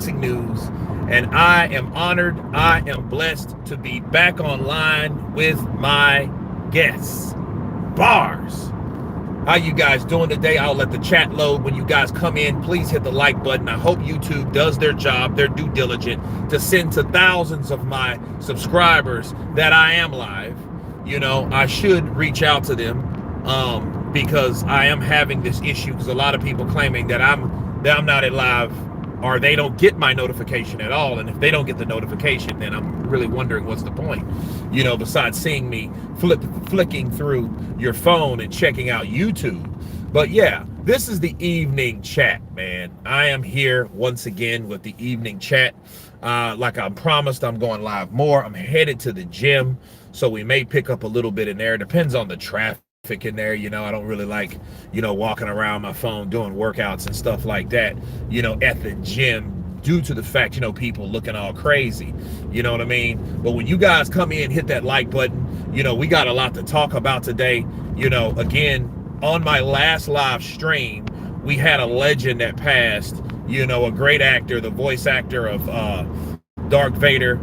news, and I am honored, I am blessed to be back online with my guests. Bars. How you guys doing today? I'll let the chat load. When you guys come in, please hit the like button. I hope YouTube does their job, their due diligence, to send to thousands of my subscribers that I am live. I should reach out to them because I am having this issue, because a lot of people claiming that I'm not at live, or they don't get my notification at all. And if they don't get the notification, then I'm really wondering what's the point, besides seeing me flicking through your phone and checking out YouTube. But yeah, this is the evening chat, man. I am here once again with the evening chat. Like I promised, I'm going live more. I'm headed to the gym, so we may pick up a little bit in there. Depends on the traffic in there. I don't really like, walking around my phone doing workouts and stuff like that, at the gym, due to the fact, people looking all crazy, you know what I mean? But when you guys come in, hit that like button. We got a lot to talk about today. Again, on my last live stream, we had a legend that passed, a great actor, the voice actor of Darth Vader,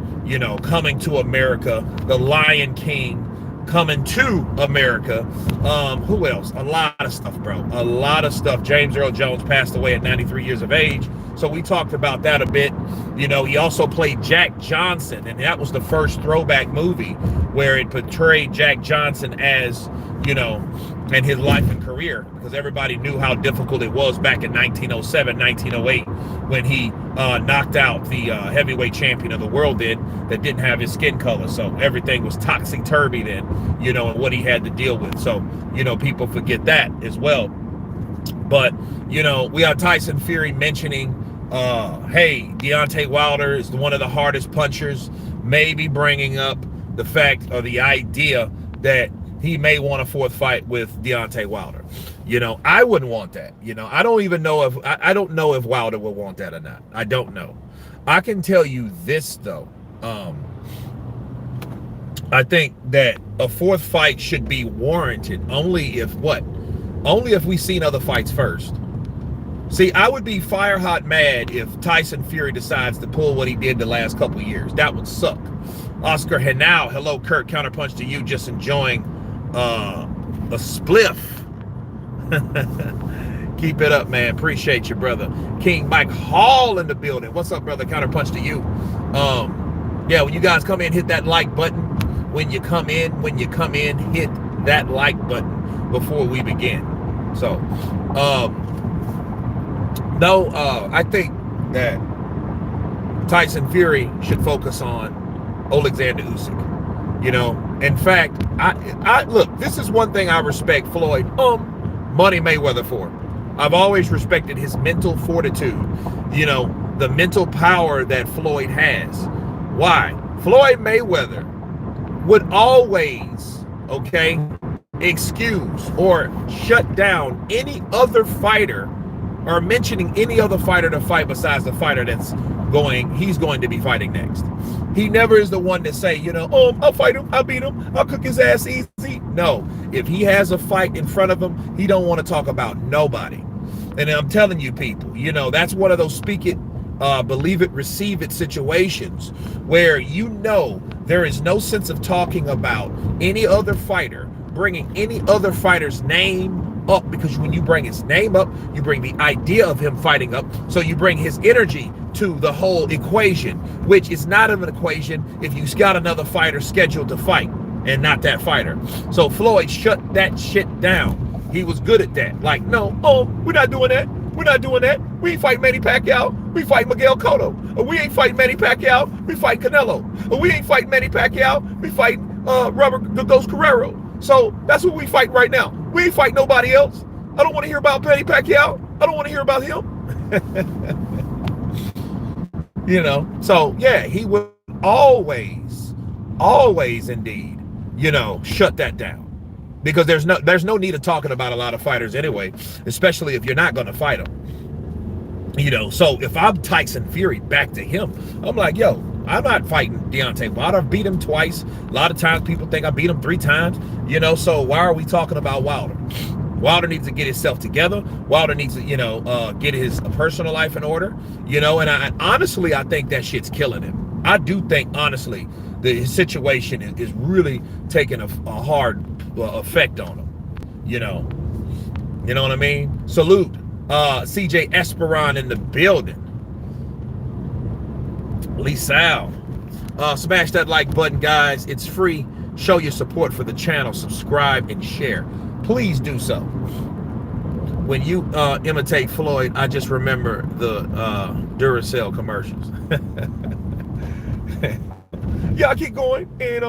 coming to America, the Lion King, coming to America. Who else? A lot of stuff, bro. A lot of stuff. James Earl Jones passed away at 93 years of age. So we talked about that a bit. He also played Jack Johnson, and that was the first throwback movie where it portrayed Jack Johnson as, and his life and career, because everybody knew how difficult it was back in 1907, 1908, when he knocked out the heavyweight champion of the world that didn't have his skin color. So everything was topsy-turvy then, and what he had to deal with. So, people forget that as well. But, we got Tyson Fury mentioning, hey, Deontay Wilder is one of the hardest punchers, maybe bringing up the fact or the idea that he may want a fourth fight with Deontay Wilder. I wouldn't want that. I don't even know if I don't know if Wilder will want that or not. I don't know. I can tell you this though. I think that a fourth fight should be warranted only if we've seen other fights first. See, I would be fire hot mad if Tyson Fury decides to pull what he did the last couple of years. That would suck. Oscar Henao, hello, Kurt, Counterpunch to you, just enjoying a spliff. Keep it up, man. Appreciate you, brother. King Mike Hall in the building. What's up, brother? Counterpunch to you. Yeah, when you guys come in, hit that like button. When you come in, hit that like button before we begin. So, I think that Tyson Fury should focus on Alexander Usyk. In fact, I look, this is one thing I respect Floyd, Money Mayweather for. I've always respected his mental fortitude, the mental power that Floyd has. Why? Floyd Mayweather would always, excuse or shut down any other fighter or mentioning any other fighter to fight besides the fighter he's going to be fighting next. He never is the one to say, I'll fight him, I'll beat him, I'll cook his ass easy. No, if he has a fight in front of him, he don't want to talk about nobody. And I'm telling you people, that's one of those speak it, believe it, receive it situations where there is no sense of talking about any other fighter, bringing any other fighter's name up, because when you bring his name up, you bring the idea of him fighting up, so you bring his energy to the whole equation, which is not an equation if you've got another fighter scheduled to fight and not that fighter. So Floyd shut that shit down. He was good at that. Like, no, we're not doing that. We're not doing that. We ain't fight Manny Pacquiao. We fight Miguel Cotto. Or we ain't fight Manny Pacquiao. We fight Canelo. Or we ain't fight Manny Pacquiao. We fight Robert the Ghost Guerrero. So that's what we fight right now. We ain't fight nobody else. I don't want to hear about Manny Pacquiao. I don't want to hear about him. So yeah, he would always indeed, shut that down. Because there's no need of talking about a lot of fighters anyway, especially if you're not going to fight them. So if I'm Tyson Fury, back to him, I'm like, yo, I'm not fighting Deontay Wilder. I've beat him twice. A lot of times people think I beat him 3 times, so why are we talking about Wilder? Wilder needs to get himself together. Wilder needs to, get his personal life in order, and I honestly, I think that shit's killing him. I do think, honestly, his situation is really taking a hard effect on him, you know what I mean? Salute, CJ Esperon in the building. Lisal. Smash that like button, guys. It's free. Show your support for the channel. Subscribe and share. Please do so. When you imitate Floyd, I just remember the Duracell commercials. Yeah, I keep going and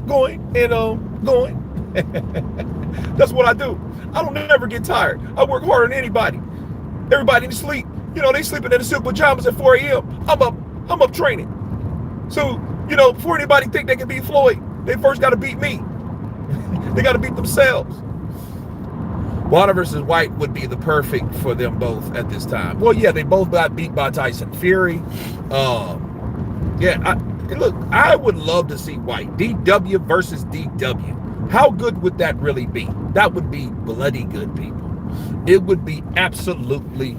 going and going. That's what I do. I don't never get tired. I work harder than anybody. Everybody to sleep. They sleeping in the silk pajamas at 4 a.m. I'm up training. So, before anybody think they can beat Floyd, they first got to beat me. They got to beat themselves. Wilder versus White would be the perfect for them both at this time. Well, yeah, they both got beat by Tyson Fury. Look, I would love to see White. DW versus DW. How good would that really be? That would be bloody good, people. It would be absolutely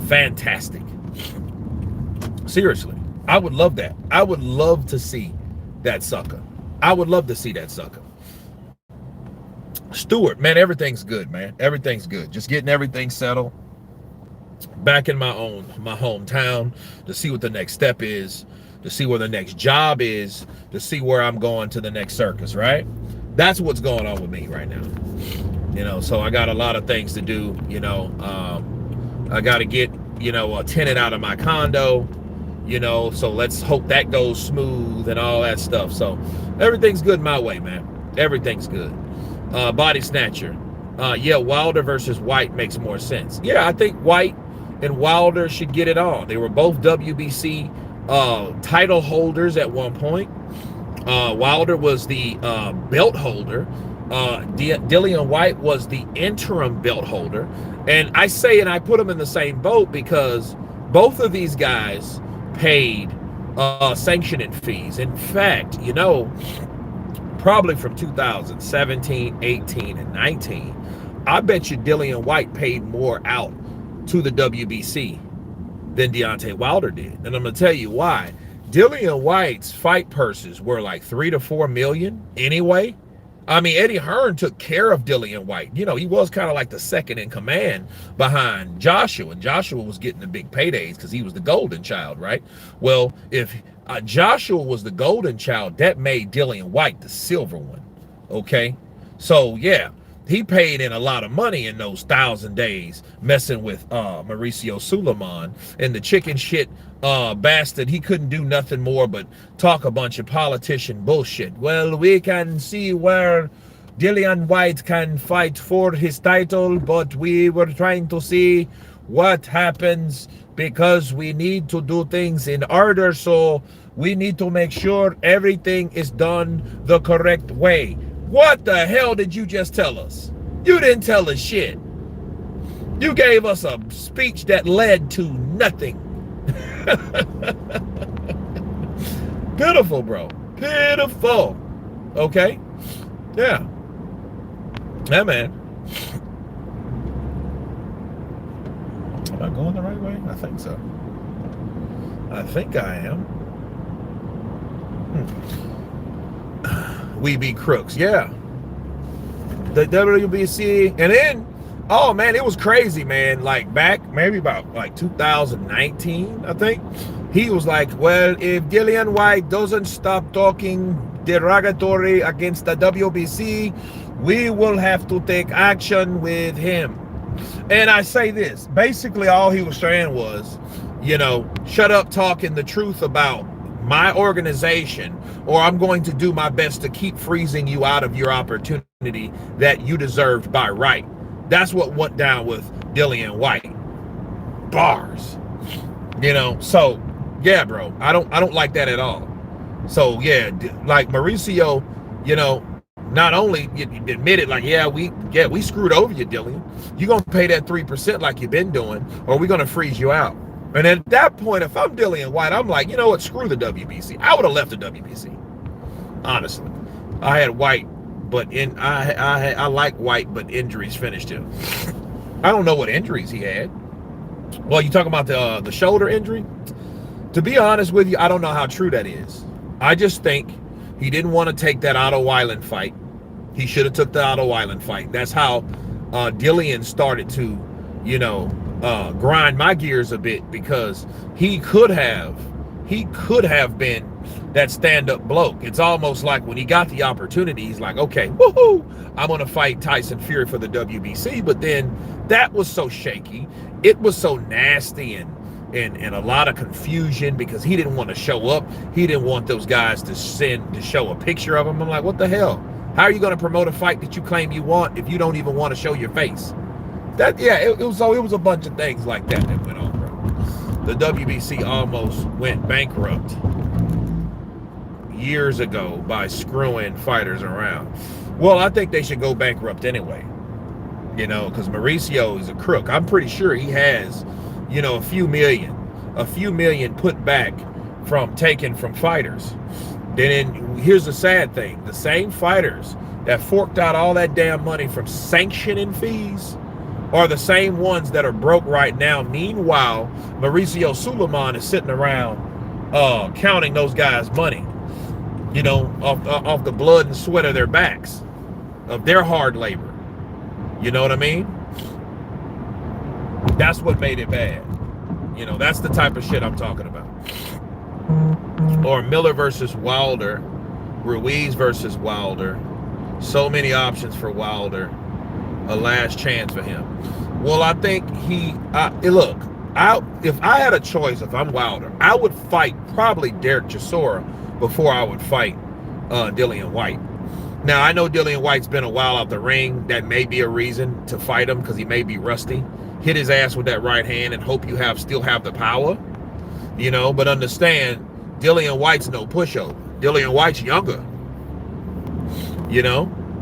fantastic. Seriously, I would love that. I would love to see that sucker. I would love to see that sucker. Stewart, man, everything's good, man. Everything's good. Just getting everything settled. Back in my hometown to see what the next step is, to see where the next job is, to see where I'm going to the next circus, right? That's what's going on with me right now. So I got a lot of things to do, I got to get, a tenant out of my condo, so let's hope that goes smooth and all that stuff. So everything's good my way, man. Everything's good. Body snatcher. Wilder versus White makes more sense. Yeah, I think White and Wilder should get it on. They were both WBC title holders at one point. Wilder was the belt holder. Dillian White was the interim belt holder. And I put them in the same boat because both of these guys paid sanctioning fees. In fact, probably from 2017, 18, and 19, I bet you Dillian White paid more out to the WBC than Deontay Wilder did. And I'm going to tell you why. Dillian White's fight purses were like 3 to 4 million anyway. I mean, Eddie Hearn took care of Dillian White. He was kind of like the second in command behind Joshua, and Joshua was getting the big paydays because he was the golden child, right? Well, if Joshua was the golden child, that made Dillian White the silver one, okay? So, yeah, he paid in a lot of money in those 1,000 days messing with Mauricio Suleiman and the chicken shit bastard. He couldn't do nothing more but talk a bunch of politician bullshit. Well, we can see where Dillian White can fight for his title, but we were trying to see what happens because we need to do things in order, so we need to make sure everything is done the correct way. What the hell did you just tell us? You didn't tell us shit. You gave us a speech that led to nothing. Pitiful, bro. Pitiful. Okay? Yeah. Yeah, man. Am I going the right way? I think so. I think I am. We be crooks. Yeah. The WBC. And then, oh man, it was crazy, man. Like back maybe about like 2019, I think. He was like, well, if Dillian White doesn't stop talking derogatory against the WBC, we will have to take action with him. And I say this, basically all he was saying was, shut up talking the truth about my organization, or I'm going to do my best to keep freezing you out of your opportunity that you deserved by right. That's what went down with Dillian White. Bars. So yeah, bro, I don't like that at all. So yeah, like Mauricio, not only admitted like, we screwed over you, Dillian. You're gonna pay that 3% like you've been doing, or we're gonna freeze you out. And at that point, if I'm Dillian White, I'm like, you know what, screw the WBC. I would have left the WBC. Honestly. I had White but I like White, but injuries finished him. I don't know what injuries he had. Well, you talking about the shoulder injury? To be honest with you, I don't know how true that is. I just think he didn't want to take that Otto Weiland fight. He should have took the Otto Weiland fight. That's how Dillian started to, grind my gears a bit, because he could have been that stand-up bloke. It's almost like when he got the opportunity, he's like, okay, woohoo, I'm going to fight Tyson Fury for the WBC. But then that was so shaky. It was so nasty and a lot of confusion, because he didn't want to show up. He didn't want those guys to show a picture of him. I'm like, what the hell? How are you going to promote a fight that you claim you want if you don't even want to show your face? It was a bunch of things like that went on, bro. The WBC almost went bankrupt years ago by screwing fighters around. Well, I think they should go bankrupt anyway, because Mauricio is a crook. I'm pretty sure he has, a few million put back from taken from fighters. Then here's the sad thing: the same fighters that forked out all that damn money from sanctioning fees are the same ones that are broke right now. Meanwhile, Mauricio Suleiman is sitting around counting those guys' money, off the blood and sweat of their backs, of their hard labor. You know what I mean? That's what made it bad. That's the type of shit I'm talking about. Or Miller versus Wilder, Ruiz versus Wilder. So many options for Wilder. A last chance for him. Well, I think if I had a choice, if I'm Wilder, I would fight probably Derek Chisora before I would fight Dillian White. Now, I know Dillian White's been a while out the ring. That may be a reason to fight him, because he may be rusty. Hit his ass with that right hand and hope you still have the power. But understand, Dillian White's no pushover. Dillian White's younger.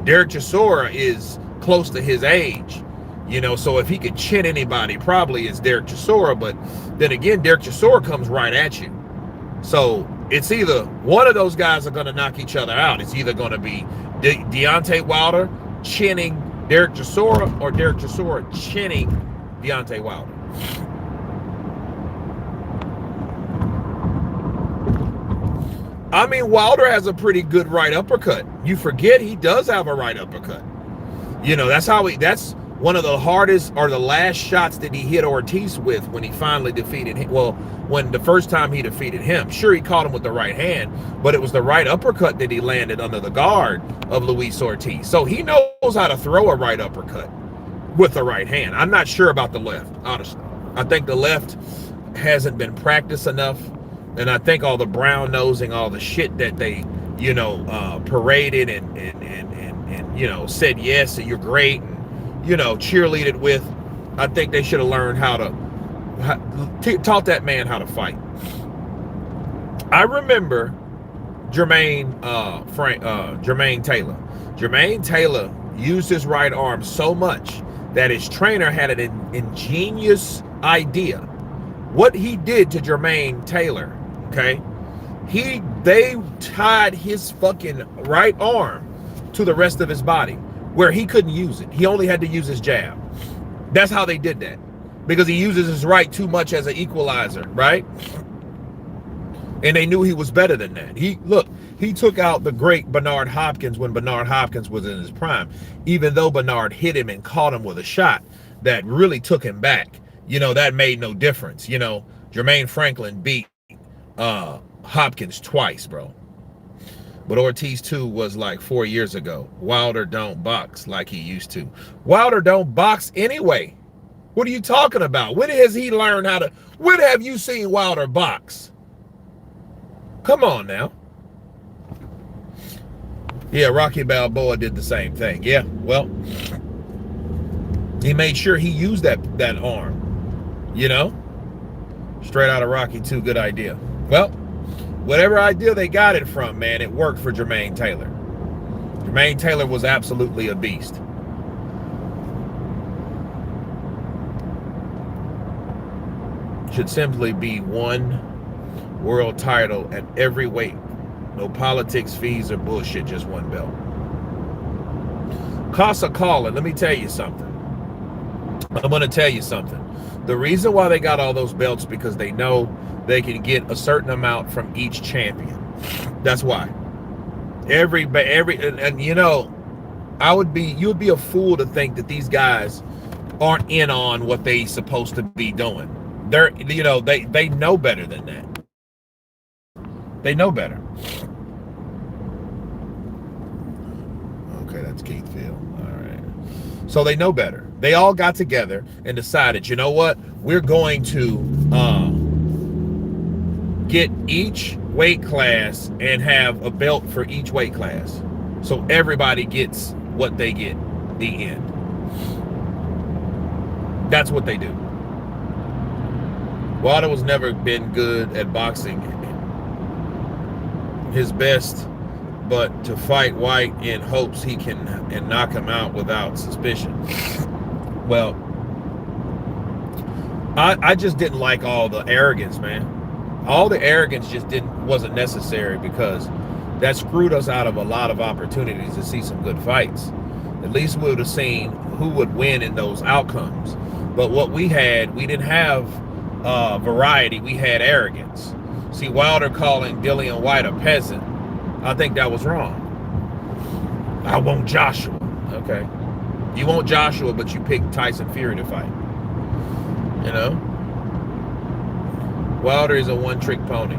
Derek Chisora is close to his age. So if he could chin anybody, probably it's Derek Chisora. But then again, Derek Chisora comes right at you. So it's either one of those guys are going to knock each other out. It's either going to be Deontay Wilder chinning Derek Chisora, or Derek Chisora chinning Deontay Wilder. I mean, Wilder has a pretty good right uppercut. You forget he does have a right uppercut. That's one of the hardest, or the last shots that he hit Ortiz with when he finally defeated him. Well, when the first time he defeated him, sure, he caught him with the right hand, but it was the right uppercut that he landed under the guard of Luis Ortiz. So he knows how to throw a right uppercut with the right hand. I'm not sure about the left, honestly. I think the left hasn't been practiced enough, and I think all the brown nosing, all the shit that they, paraded and said yes, and you're great, and cheerleaded with. I think they should have learned how to taught that man how to fight. I remember Jermaine Taylor. Jermaine Taylor used his right arm so much that his trainer had an ingenious idea. What he did to Jermaine Taylor, okay? They tied his fucking right arm to the rest of his body where he couldn't use it. He only had to use his jab. That's how they did that, because he uses his right too much as an equalizer, right? And they knew he was better than that. He took out the great Bernard Hopkins when Bernard Hopkins was in his prime, even though Bernard hit him and caught him with a shot that really took him back. That made no difference. Jermaine Franklin beat Hopkins twice, bro. But Ortiz too was like 4 years ago. Wilder don't box like he used to. Wilder don't box anyway. What are you talking about? When has he learned how to? When have you seen Wilder box? Come on now. Yeah, Rocky Balboa did the same thing. Yeah, well, he made sure he used that arm. Straight out of Rocky 2, good idea. Well, whatever idea they got it from, man, it worked for Jermaine Taylor. Jermaine Taylor was absolutely a beast. Should simply be one world title at every weight. No politics, fees, or bullshit, just one belt. Casa calling. Let me tell you something. I'm going to tell you something. The reason why they got all those belts because they know they can get a certain amount from each champion. That's why. And you know, you would be a fool to think that these guys aren't in on what they supposed to be doing. They know better than that. They know better. Okay, that's Keith Field. All right. So they know better. They all got together and decided, you know what? We're going to get each weight class and have a belt for each weight class. So everybody gets what they get, the end. That's what they do. Wilder was never been good at boxing. His best, but to fight White in hopes he can and knock him out without suspicion. Well, I just didn't like all the arrogance, man. All the arrogance just wasn't necessary, because that screwed us out of a lot of opportunities to see some good fights. At least we would have seen who would win in those outcomes. But what we didn't have variety. We had arrogance. See, Wilder calling Dillian White a peasant, I think that was wrong. I want Joshua. Okay. You want Joshua, but you picked Tyson Fury to fight. You know? Wilder is a one-trick pony.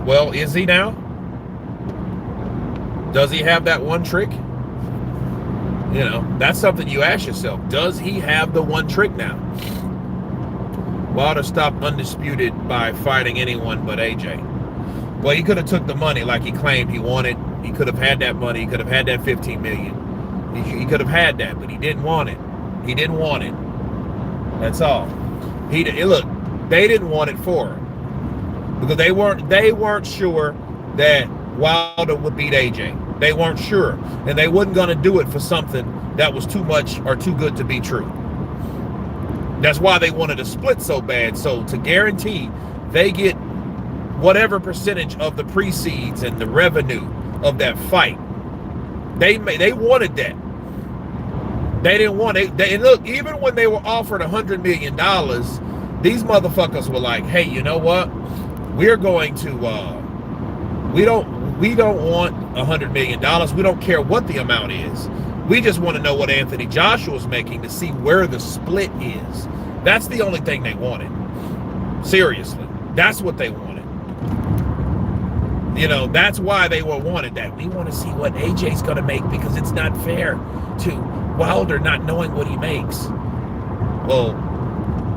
Well, is he now? Does he have that one trick? You know, that's something you ask yourself. Does he have the one trick now? Wilder stopped undisputed by fighting anyone but AJ. Well, he could have took the money like he claimed he wanted. He could have had that money. He could have had that $15 million. He could have had that, but he didn't want it. He didn't want it. That's all. Look, they didn't want it for him because they weren't sure that Wilder would beat AJ. They weren't sure, and they wasn't going to do it for something that was too much or too good to be true. That's why they wanted to split so bad, so to guarantee they get whatever percentage of the precedes and the revenue of that fight. They wanted that. They didn't want it. And look, even when they were offered $100 million, these motherfuckers were like, hey, you know what? We're going to, we don't want $100 million. We don't care what the amount is. We just want to know what Anthony Joshua's making to see where the split is. That's the only thing they wanted. Seriously. That's what they wanted. You know, that's why they wanted that. We want to see what AJ's going to make because it's not fair to Wilder not knowing what he makes. Well,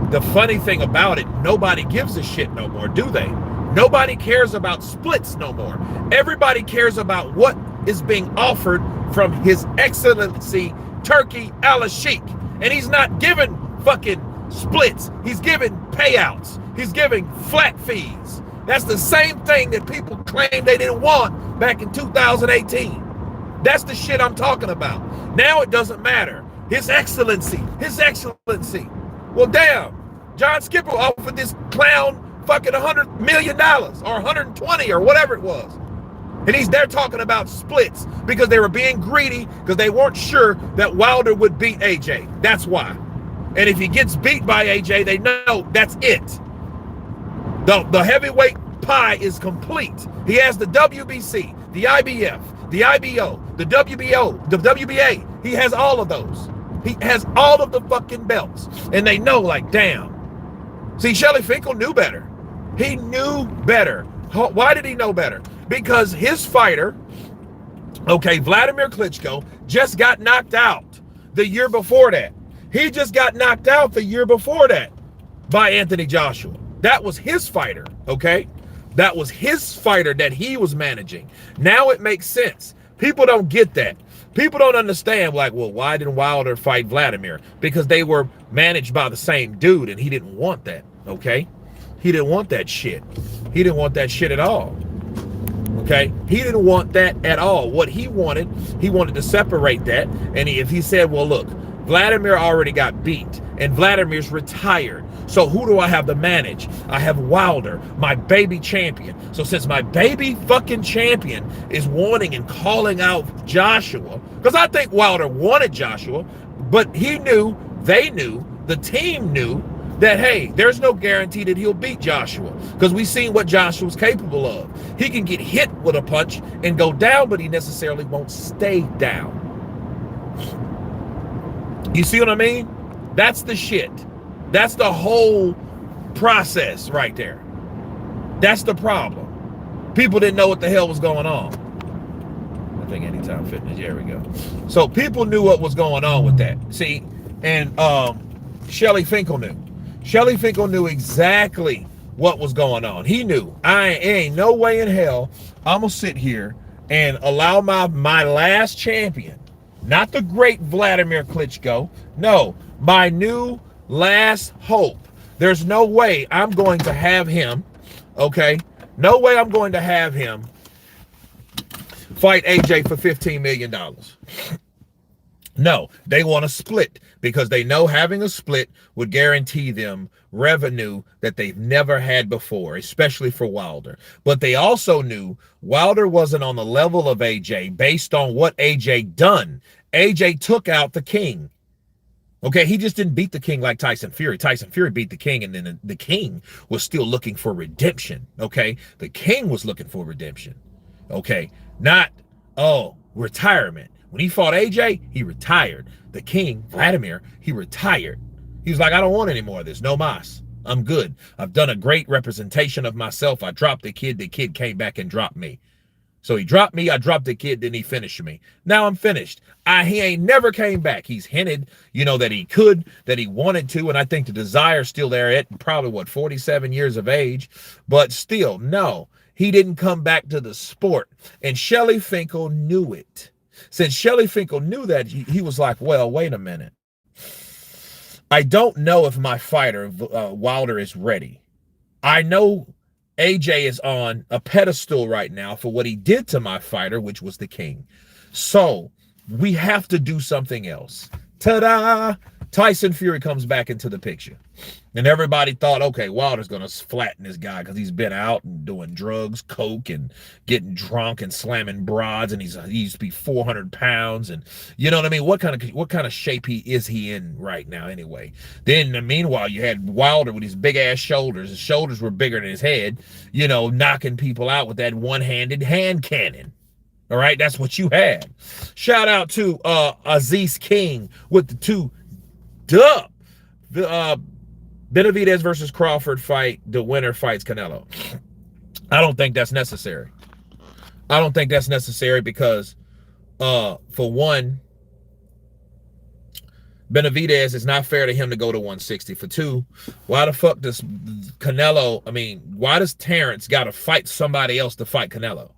the funny thing about it, nobody gives a shit no more, do they? Nobody cares about splits no more. Everybody cares about what is being offered from His Excellency Turkey Al-Sheikh. And he's not giving fucking splits. He's giving payouts. He's giving flat fees. That's the same thing that people claimed they didn't want back in 2018. That's the shit I'm talking about. Now it doesn't matter. His Excellency. His Excellency. Well, damn. John Skipper offered this clown fucking $100 million or 120 or whatever it was. And they're talking about splits because they were being greedy because they weren't sure that Wilder would beat AJ. That's why. And if he gets beat by AJ, they know that's it. The heavyweight pie is complete. He has the WBC, the IBF, the IBO, the WBO, the WBA. He has all of those. He has all of the fucking belts. And they know, like, damn. See, Shelly Finkel knew better. He knew better. Why did he know better? Because his fighter, okay, Vladimir Klitschko, just got knocked out the year before that. He just got knocked out the year before that by Anthony Joshua. That was his fighter, okay? That was his fighter that he was managing. Now it makes sense. People don't get that. People don't understand, like, well, why didn't Wilder fight Vladimir? Because they were managed by the same dude, and he didn't want that, okay? He didn't want that shit. He didn't want that shit at all, okay? He didn't want that at all. What he wanted to separate that, and if he said, well, look, Vladimir already got beat, and Vladimir's retired, So who do I have to manage? I have Wilder, my baby champion. So since my baby fucking champion is wanting and calling out Joshua, because I think Wilder wanted Joshua, but he knew, they knew, the team knew that, hey, there's no guarantee that he'll beat Joshua, because we've seen what Joshua's capable of. He can get hit with a punch and go down, but he necessarily won't stay down. You see what I mean? That's the shit. That's the whole process right there. That's the problem. People didn't know what the hell was going on. I think Anytime Fitness, there we go. So people knew what was going on with that. See, and Shelly Finkel knew. Shelly Finkel knew exactly what was going on. He knew, ain't no way in hell I'm gonna sit here and allow my last champion, not the great Vladimir Klitschko, no, my new last hope. There's no way I'm going to have him, okay? No way I'm going to have him fight AJ for $15 million. No, they want to split because they know having a split would guarantee them revenue that they've never had before, especially for Wilder. But they also knew Wilder wasn't on the level of AJ based on what AJ done. AJ took out the King. Okay, he just didn't beat the King like Tyson Fury. Tyson Fury beat the King, and then the King was still looking for redemption. Okay, the King was looking for redemption. Okay, not, oh, retirement. When he fought AJ, he retired. The King, Vladimir, he retired. He was like, I don't want any more of this. No mas. I'm good. I've done a great representation of myself. I dropped the kid came back and dropped me. So he dropped me, I dropped the kid, then he finished me. Now I'm finished. He ain't never came back. He's hinted, you know, that he could, that he wanted to, and I think the desire's still there at probably, 47 years of age. But still, no, he didn't come back to the sport. And Shelly Finkel knew it. Since Shelly Finkel knew that, he was like, well, wait a minute. I don't know if my fighter, Wilder, is ready. I know AJ is on a pedestal right now for what he did to my fighter, which was the King. So we have to do something else. Ta-da! Tyson Fury comes back into the picture. And everybody thought, okay, Wilder's going to flatten this guy because he's been out and doing drugs, coke, and getting drunk and slamming broads, and he used to be 400 pounds. And you know what I mean? What kind of shape is he in right now anyway? Then, meanwhile, you had Wilder with his big-ass shoulders. His shoulders were bigger than his head, you know, knocking people out with that one-handed hand cannon. All right, that's what you had. Shout out to Aziz King with the two Benavidez versus Crawford fight. The winner fights Canelo. I don't think that's necessary. I don't think that's necessary because, for one, Benavidez, it's not fair to him to go to 160. For two, why the fuck does why does Terrence got to fight somebody else to fight Canelo?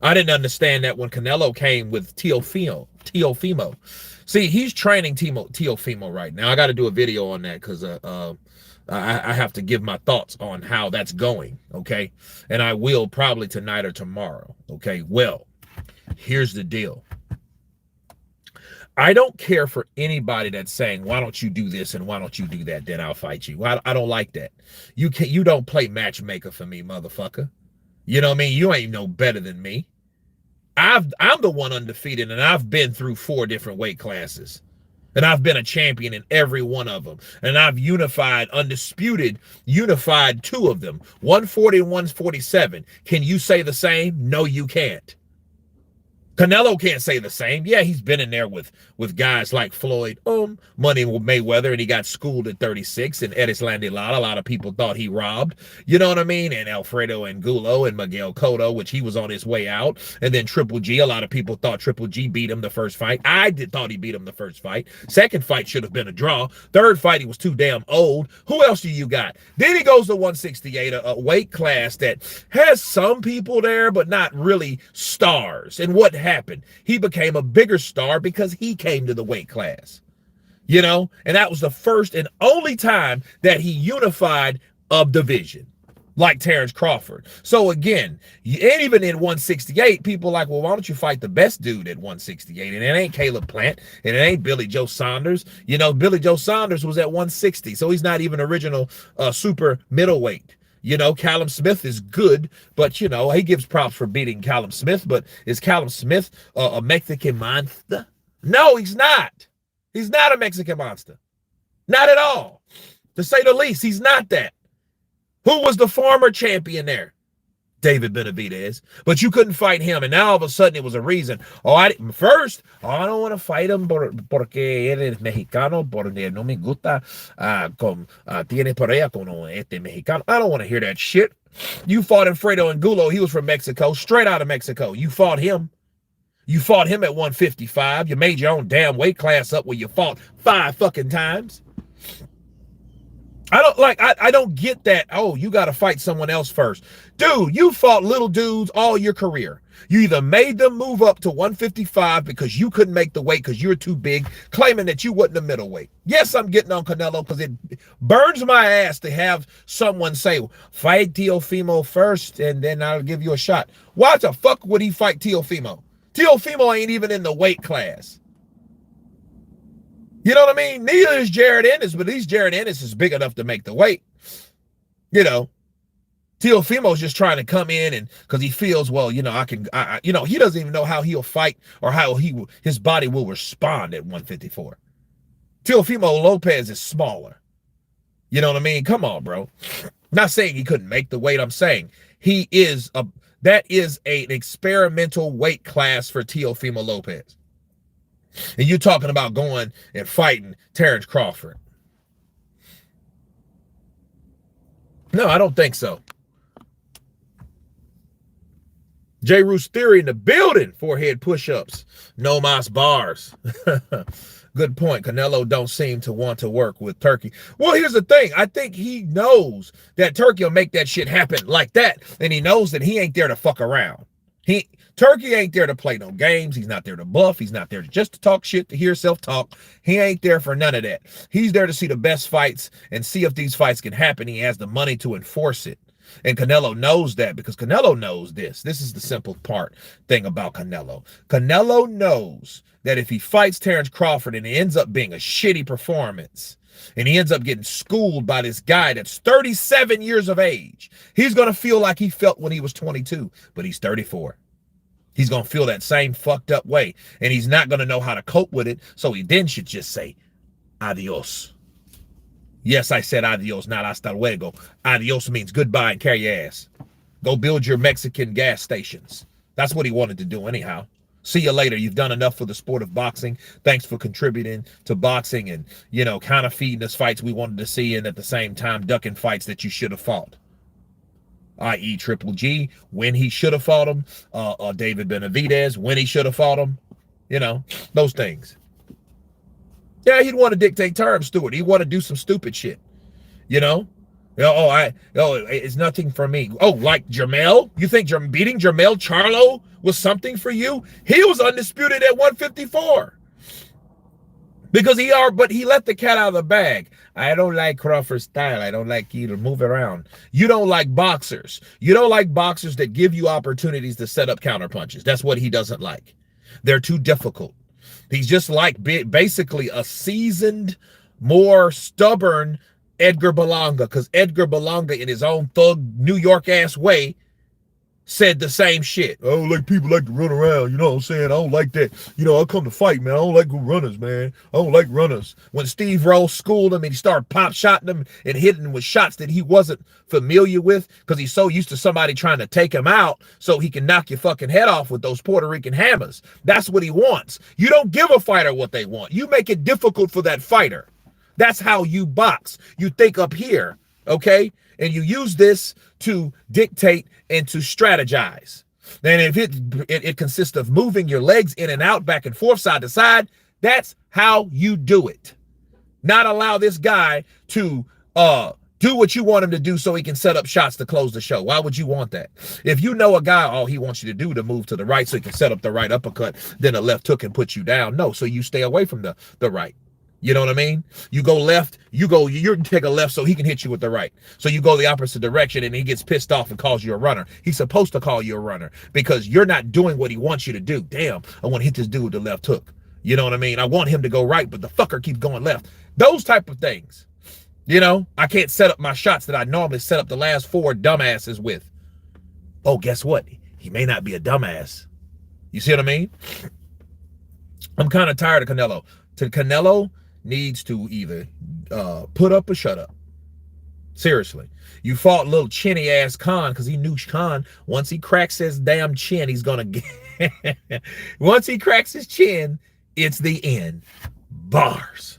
I didn't understand that when Canelo came with Teofimo. See, he's training Teofimo right now. I got to do a video on that because I have to give my thoughts on how that's going, okay? And I will probably tonight or tomorrow, okay? Well, here's the deal. I don't care for anybody that's saying, why don't you do this and why don't you do that, then I'll fight you. I don't like that. You don't play matchmaker for me, motherfucker. You know what I mean? You ain't no better than me. I'm the one undefeated, and I've been through 4 different weight classes. And I've been a champion in every one of them. And I've unified 2 of them, 140 and 147. Can you say the same? No, you can't. Canelo can't say the same. Yeah, he's been in there with guys like Floyd, Money Mayweather, and he got schooled at 36, and Edis Landilala. A lot of people thought he robbed. You know what I mean? And Alfredo Angulo and Miguel Cotto, which he was on his way out. And then Triple G, a lot of people thought Triple G beat him the first fight. Thought he beat him the first fight. Second fight should have been a draw. Third fight, he was too damn old. Who else do you got? Then he goes to 168, a weight class that has some people there, but not really stars. And what happened? He became a bigger star because he came to the weight class, you know, and that was the first and only time that he unified a division. like Terrence Crawford. So again, and even in 168, people are like, well, why don't you fight the best dude at 168? And it ain't Caleb Plant, and it ain't Billy Joe Saunders. You know, Billy Joe Saunders was at 160, so he's not even original super middleweight. You know, Callum Smith is good, but, you know, he gives props for beating Callum Smith. But is Callum Smith a Mexican monster? No, he's not. He's not a Mexican monster. Not at all. To say the least, he's not that. Who was the former champion there? David Benavidez. But you couldn't fight him. And now all of a sudden it was a reason. I don't want to fight him porque eres mexicano, porque no me gusta tiene pelea con este mexicano. I don't want to hear that shit. You fought Alfredo Angulo. He was from Mexico, straight out of Mexico. You fought him. You fought him at 155. You made your own damn weight class up where you fought 5 fucking times. I don't get that. Oh, you got to fight someone else first. Dude, you fought little dudes all your career. You either made them move up to 155 because you couldn't make the weight because you're too big, claiming that you wasn't a middleweight. Yes, I'm getting on Canelo because it burns my ass to have someone say, fight Teofimo first and then I'll give you a shot. Why the fuck would he fight Teofimo? Teofimo ain't even in the weight class. You know what I mean? Neither is Jared Ennis, but at least Jared Ennis is big enough to make the weight. You know, Teofimo's just trying to come in and because he feels, well, you know, you know, he doesn't even know how he'll fight or how his body will respond at 154. Teofimo Lopez is smaller. You know what I mean? Come on, bro. Not saying he couldn't make the weight. I'm saying that is an experimental weight class for Teofimo Lopez. And you're talking about going and fighting Terrence Crawford. No, I don't think so. J. Roos Theory in the building. Forehead push-ups. No mas bars. Good point. Canelo don't seem to want to work with Turkey. Well, here's the thing. I think he knows that Turkey will make that shit happen like that. And he knows that he ain't there to fuck around. Turkey ain't there to play no games. He's not there to bluff. He's not there just to talk shit, to hear self-talk. He ain't there for none of that. He's there to see the best fights and see if these fights can happen. He has the money to enforce it. And Canelo knows that because Canelo knows this. This is the simple thing about Canelo. Canelo knows that if he fights Terrence Crawford and it ends up being a shitty performance, and he ends up getting schooled by this guy that's 37 years of age, he's going to feel like he felt when he was 22, but he's 34. He's going to feel that same fucked up way, and he's not going to know how to cope with it, so he then should just say, adios. Yes, I said adios, not hasta luego. Adios means goodbye and carry your ass. Go build your Mexican gas stations. That's what he wanted to do anyhow. See you later. You've done enough for the sport of boxing. Thanks for contributing to boxing and, you know, kind of feeding us fights we wanted to see and at the same time ducking fights that you should have fought. I.e. Triple G, when he should have fought him. David Benavidez, when he should have fought him. You know, those things. Yeah, he'd want to dictate terms, Stuart. He'd want to do some stupid shit. You know? It's nothing for me. Oh, like Jermell? You think beating Jermell Charlo was something for you? He was undisputed at 154. Because he let the cat out of the bag. I don't like Crawford's style. I don't like you to move around. You don't like boxers. You don't like boxers that give you opportunities to set up counterpunches. That's what he doesn't like. They're too difficult. He's just like basically a seasoned, more stubborn Edgar Berlanga, because Edgar Berlanga, in his own thug New York ass way, said the same shit. I don't like people like to run around, you know what I'm saying? I don't like that. You know, I come to fight, man. I don't like runners, man. I don't like runners. When Steve Rose schooled him and he started pop-shotting him and hitting him with shots that he wasn't familiar with because he's so used to somebody trying to take him out so he can knock your fucking head off with those Puerto Rican hammers. That's what he wants. You don't give a fighter what they want. You make it difficult for that fighter. That's how you box. You think up here, okay? And you use this to dictate and to strategize. Then if it consists of moving your legs in and out, back and forth, side to side, that's how you do it. Not allow this guy to do what you want him to do so he can set up shots to close the show. Why would you want that? If you know a guy, all he wants you to do to move to the right so he can set up the right uppercut, then a left hook and put you down. No, so you stay away from the right. You know what I mean? You go left, you take a left so he can hit you with the right. So you go the opposite direction and he gets pissed off and calls you a runner. He's supposed to call you a runner because you're not doing what he wants you to do. Damn, I want to hit this dude with the left hook. You know what I mean? I want him to go right, but the fucker keeps going left. Those type of things. You know, I can't set up my shots that I normally set up the last 4 dumbasses with. Oh, guess what? He may not be a dumbass. You see what I mean? I'm kind of tired of Canelo. Canelo needs to either put up or shut up. Seriously. You fought little chinny ass Khan because he knew Khan, once he cracks his damn chin, he's gonna get once he cracks his chin, it's the end. Bars.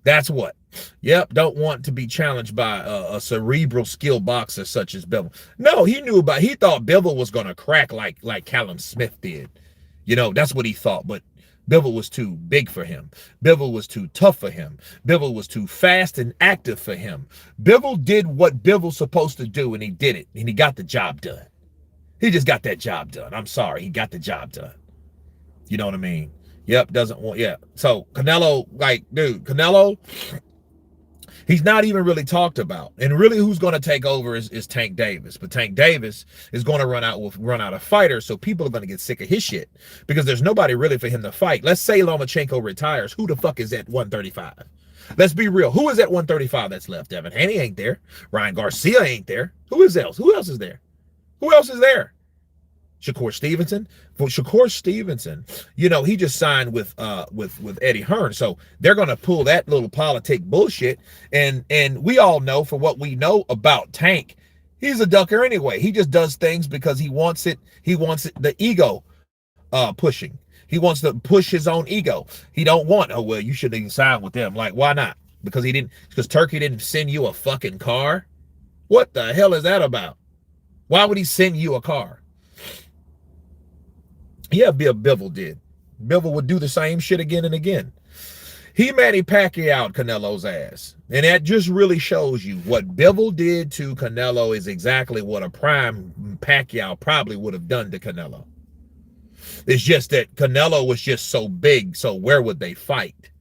That's what. Yep, don't want to be challenged by a cerebral skill boxer such as Bivol. No, he thought Bivol was gonna crack like Callum Smith did. You know, that's what he thought, but Bivol was too big for him. Bivol was too tough for him. Bivol was too fast and active for him. Bivol did what Bivol's supposed to do, and he did it, and he got the job done. He just got that job done. I'm sorry, he got the job done. You know what I mean? Yep, doesn't want, yeah. So Canelo, like, dude, Canelo, he's not even really talked about. And really who's going to take over is Tank Davis. But Tank Davis is going to run out of fighters, so people are going to get sick of his shit because there's nobody really for him to fight. Let's say Lomachenko retires. Who the fuck is at 135? Let's be real. Who is at 135 that's left? Devin Haney ain't there. Ryan Garcia ain't there. Who is else? Who else is there? Who else is there? Shakur Stevenson. For Shakur Stevenson, you know, he just signed with Eddie Hearn, so they're gonna pull that little politic bullshit. And we all know, for what we know about Tank, he's a ducker anyway. He just does things because he wants it. He wants it, the ego pushing. He wants to push his own ego. He don't want, oh well, you shouldn't even sign with them. Like, why not? Because Turkey didn't send you a fucking car. What the hell is that about? Why would he send you a car? Yeah, Bivol did. Bivol would do the same shit again and again. He Manny Pacquiao Canelo's ass. And that just really shows you what Bivol did to Canelo is exactly what a prime Pacquiao probably would have done to Canelo. It's just that Canelo was just so big, so where would they fight?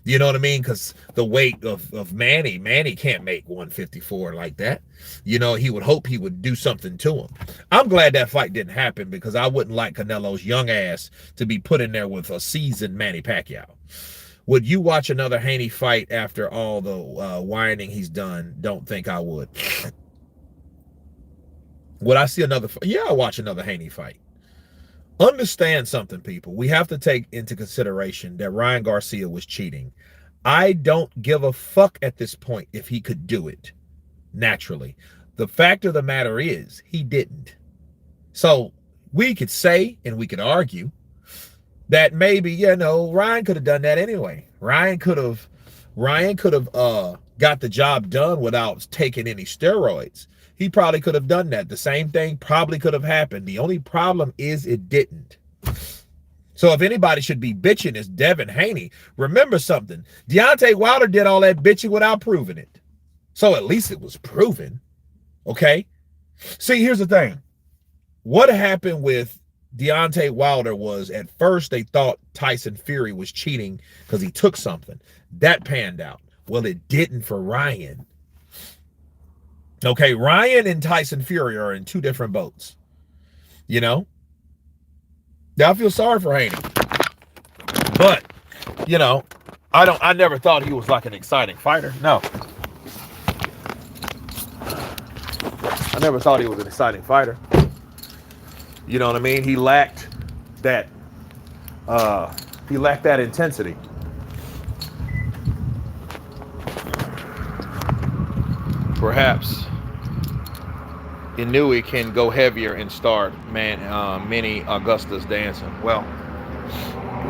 You know what I mean? Because the weight of Manny can't make 154 like that. You know, he would hope he would do something to him. I'm glad that fight didn't happen because I wouldn't like Canelo's young ass to be put in there with a seasoned Manny Pacquiao. Would you watch another Haney fight after all the whining he's done? Don't think I would. Would I see another? Yeah, I'll watch another Haney fight. Understand something, people. We have to take into consideration that Ryan Garcia was cheating. I don't give a fuck at this point if he could do it naturally. The fact of the matter is he didn't. So we could say and we could argue that maybe, you know, Ryan could have done that anyway. Ryan could have got the job done without taking any steroids. He probably could have done that. The same thing probably could have happened. The only problem is it didn't. So if anybody should be bitching, it's Devin Haney. Remember something. Deontay Wilder did all that bitching without proving it. So at least it was proven. Okay? See, here's the thing. What happened with Deontay Wilder was, at first they thought Tyson Fury was cheating because he took something. That panned out. Well, it didn't for Ryan. Okay, Ryan and Tyson Fury are in two different boats. You know? Now I feel sorry for Haney. But, you know, I never thought he was like an exciting fighter. No. I never thought he was an exciting fighter. You know what I mean? He lacked that intensity. Perhaps Inouye can go heavier and start many Augustas dancing. Well,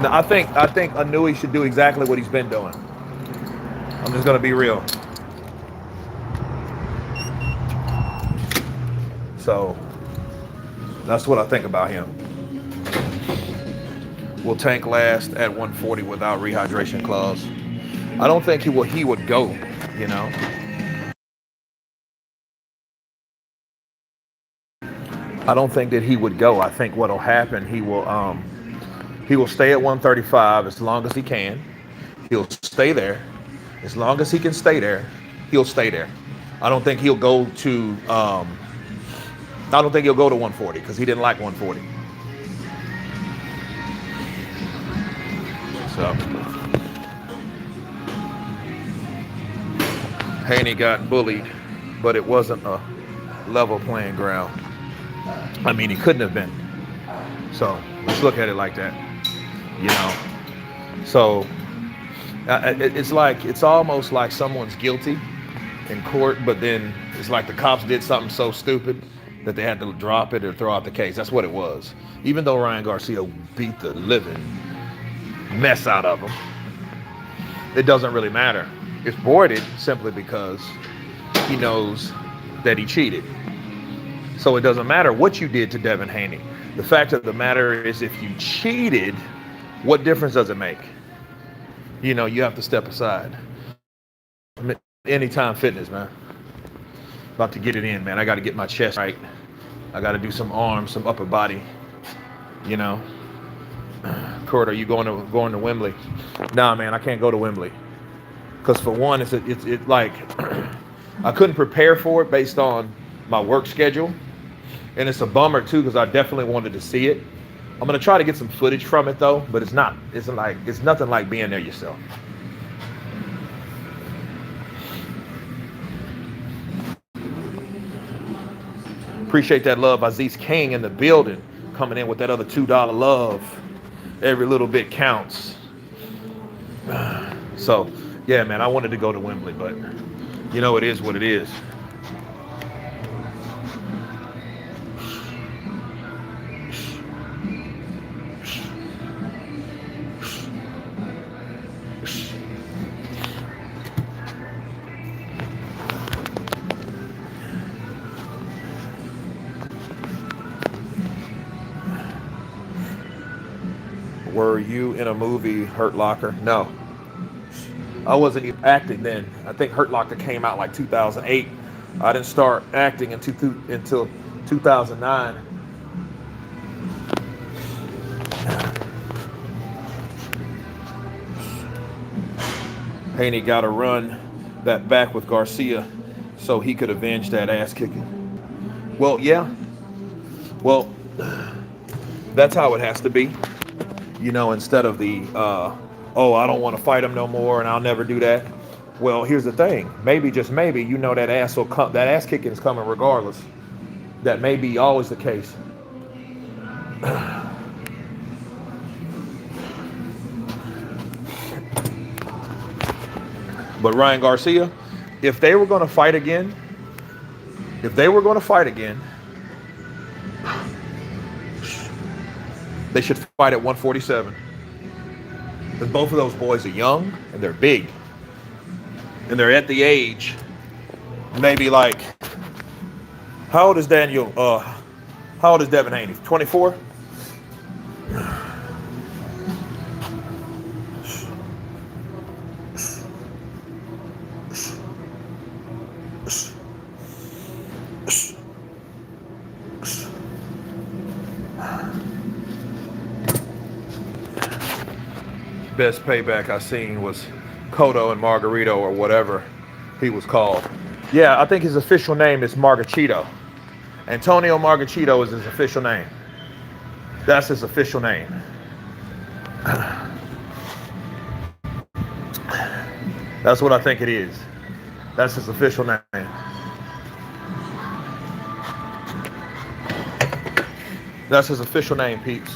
no, I think Inouye should do exactly what he's been doing. I'm just gonna be real. So that's what I think about him. Will Tank last at 140 without rehydration clause? I don't think he would go, you know. I don't think that he would go. I think what'll happen, he will stay at 135 as long as he can. he'll stay there. As long as he can stay there, he'll stay there. I don't think he'll go to. I don't think he'll go to 140 because he didn't like 140. So Haney got bullied, but it wasn't a level playing ground. I mean, he couldn't have been. So let's look at it like that. You know. So it's almost like someone's guilty in court, but then it's like the cops did something so stupid that they had to drop it or throw out the case. That's what it was. Even though Ryan Garcia beat the living mess out of him, it doesn't really matter. It's voided simply because he knows that he cheated. So it doesn't matter what you did to Devin Haney. The fact of the matter is, if you cheated, what difference does it make? You know, you have to step aside. Anytime Fitness, man. About to get it in, man. I got to get my chest right. I got to do some arms, some upper body. You know. Kurt, are you going to Wembley? Nah, man, I can't go to Wembley. Because for one, it's like I couldn't prepare for it based on my work schedule. And it's a bummer too, because I definitely wanted to see it. I'm gonna try to get some footage from it though, but it's nothing like being there yourself. Appreciate that love. Aziz King in the building, coming in with that other $2 love. Every little bit counts. So, yeah, man, I wanted to go to Wembley, but you know, it is what it is. Were you in a movie, Hurt Locker? No. I wasn't even acting then. I think Hurt Locker came out like 2008. I didn't start acting until 2009. Haney got to run that back with Garcia so he could avenge that ass kicking. Well, yeah. Well, that's how it has to be. You know, instead of the, oh, I don't want to fight him no more and I'll never do that. Well, here's the thing. Maybe, just maybe, you know that that ass kicking is coming regardless. That may be always the case. But Ryan Garcia, if they were going to fight again, they should fight at 147. Because both of those boys are young and they're big. And they're at the age, maybe like, how old is Devin Haney? 24? Best payback I seen was Cotto and Margarito, or whatever he was called. Yeah, I think his official name is Margachito. Antonio Margachito is his official name. That's his official name. That's what I think it is. That's his official name. That's his official name, peeps.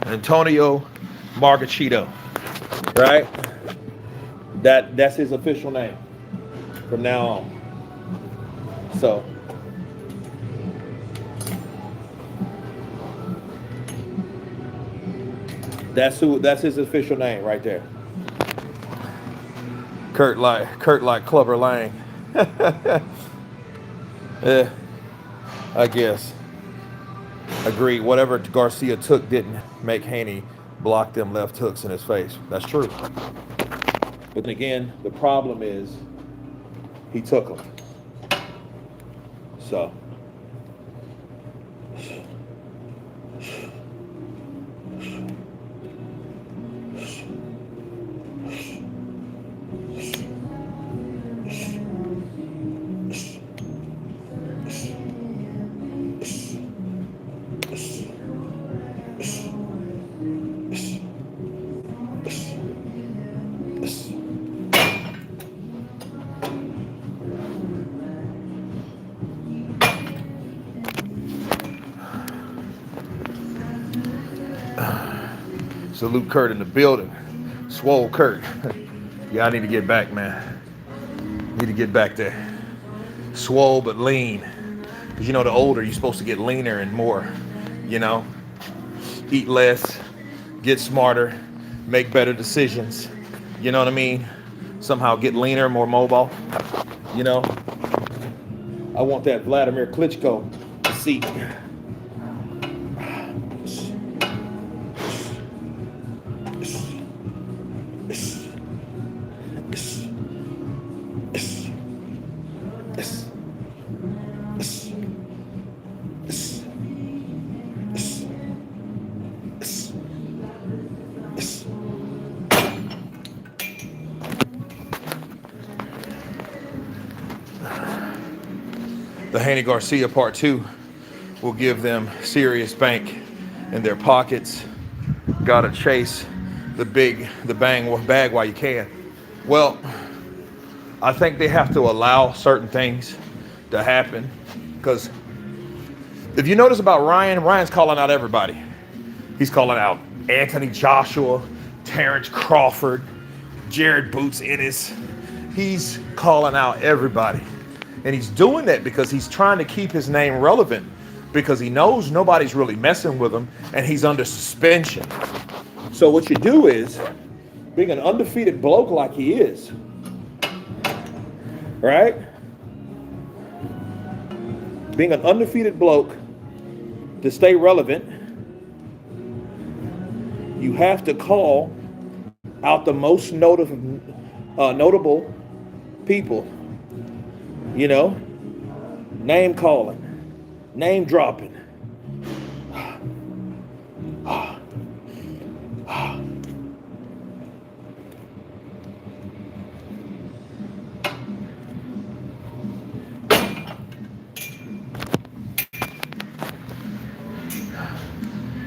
Antonio Margachito, right? That's his official name from now on. So that's his official name right there. Kurt like Clubber Lang. Yeah, I guess. Agreed. Whatever Garcia took didn't make Haney block them left hooks in his face. That's true. But then again, the problem is he took them. So Salute Kurt in the building. Swole Kurt. Yeah, I need to get back, man. Need to get back there. Swole but lean. Because you know, the older you're supposed to get leaner and more, you know. Eat less, get smarter, make better decisions. You know what I mean? Somehow get leaner, more mobile. You know? I want that Vladimir Klitschko seat. The Haney Garcia part 2 will give them serious bank in their pockets. Gotta chase the bag while you can. Well, I think they have to allow certain things to happen, because if you notice about Ryan's calling out everybody. He's calling out Anthony Joshua, Terrence Crawford, Jared Boots Ennis. He's calling out everybody. And he's doing that because he's trying to keep his name relevant, because he knows nobody's really messing with him and he's under suspension. So what you do is, being an undefeated bloke like he is, right? Being an undefeated bloke, to stay relevant, you have to call out the most notable people. You know, name calling, name dropping.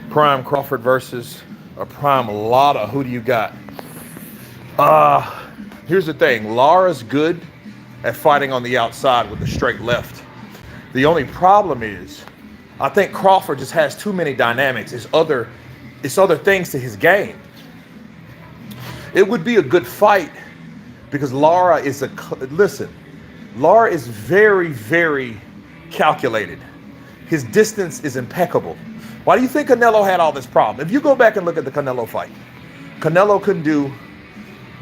Prime Crawford versus a prime Lara. Who do you got? Here's the thing. Lara's good at fighting on the outside with a straight left. The only problem is, I think Crawford just has too many dynamics. It's other things to his game. It would be a good fight because Lara is Lara is very, very calculated. His distance is impeccable. Why do you think Canelo had all this problem? If you go back and look at the Canelo fight, Canelo couldn't do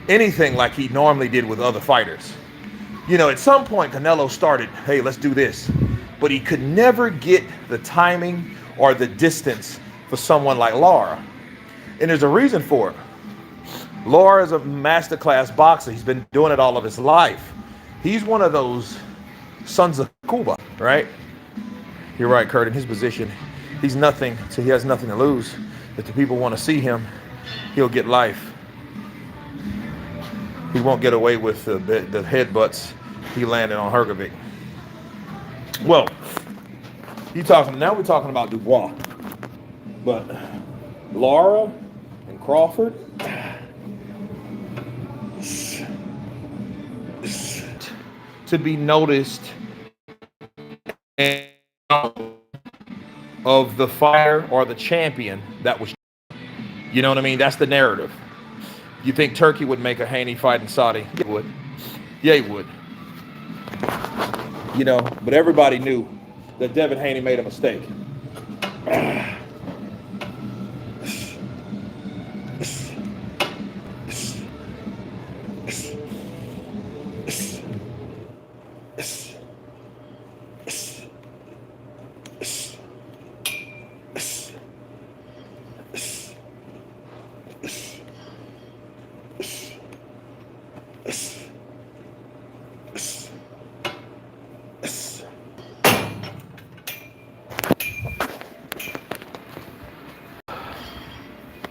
anything like he normally did with other fighters. You know, at some point, Canelo started, hey, let's do this. But he could never get the timing or the distance for someone like Lara. And there's a reason for it. Lara is a masterclass boxer. He's been doing it all of his life. He's one of those sons of Cuba, right? You're right, Kurt. In his position, he has nothing to lose. If the people want to see him, he'll get life. He won't get away with the headbutts he landed on Hergovic. Well, now we're talking about Dubois. But Lara and Crawford, to be noticed of the fighter or the champion that was, you know what I mean? That's the narrative. You think Turkey would make a Haney fight in Saudi? It would. Yeah, it would. You know, but everybody knew that Devin Haney made a mistake.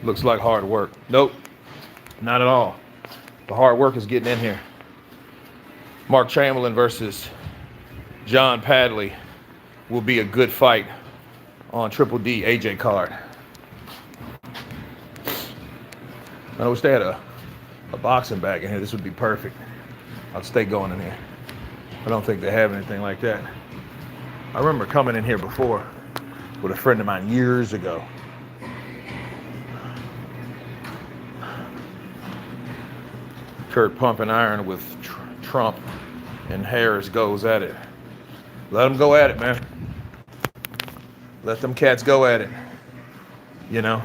Looks like hard work. Nope, not at all. The hard work is getting in here. Mark Chamberlain versus John Padley will be a good fight on Triple D AJ card. I wish they had a boxing bag in here. This would be perfect. I'll stay going in here. I don't think they have anything like that. I remember coming in here before with a friend of mine years ago. Kurt pumping iron with Trump, and Harris goes at it. Let them go at it, man. Let them cats go at it. You know?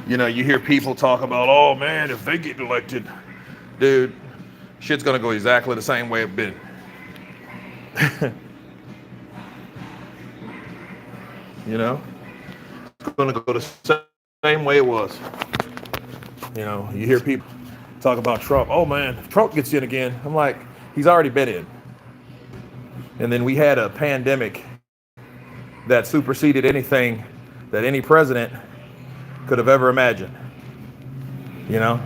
You know, you hear people talk about, oh man, if they get elected, dude, shit's gonna go exactly the same way it's been. You know? It's gonna go the same way it was. You know, you hear people talk about Trump. Oh man, if Trump gets in again, I'm like, he's already been in. And then we had a pandemic that superseded anything that any president could have ever imagined. You know?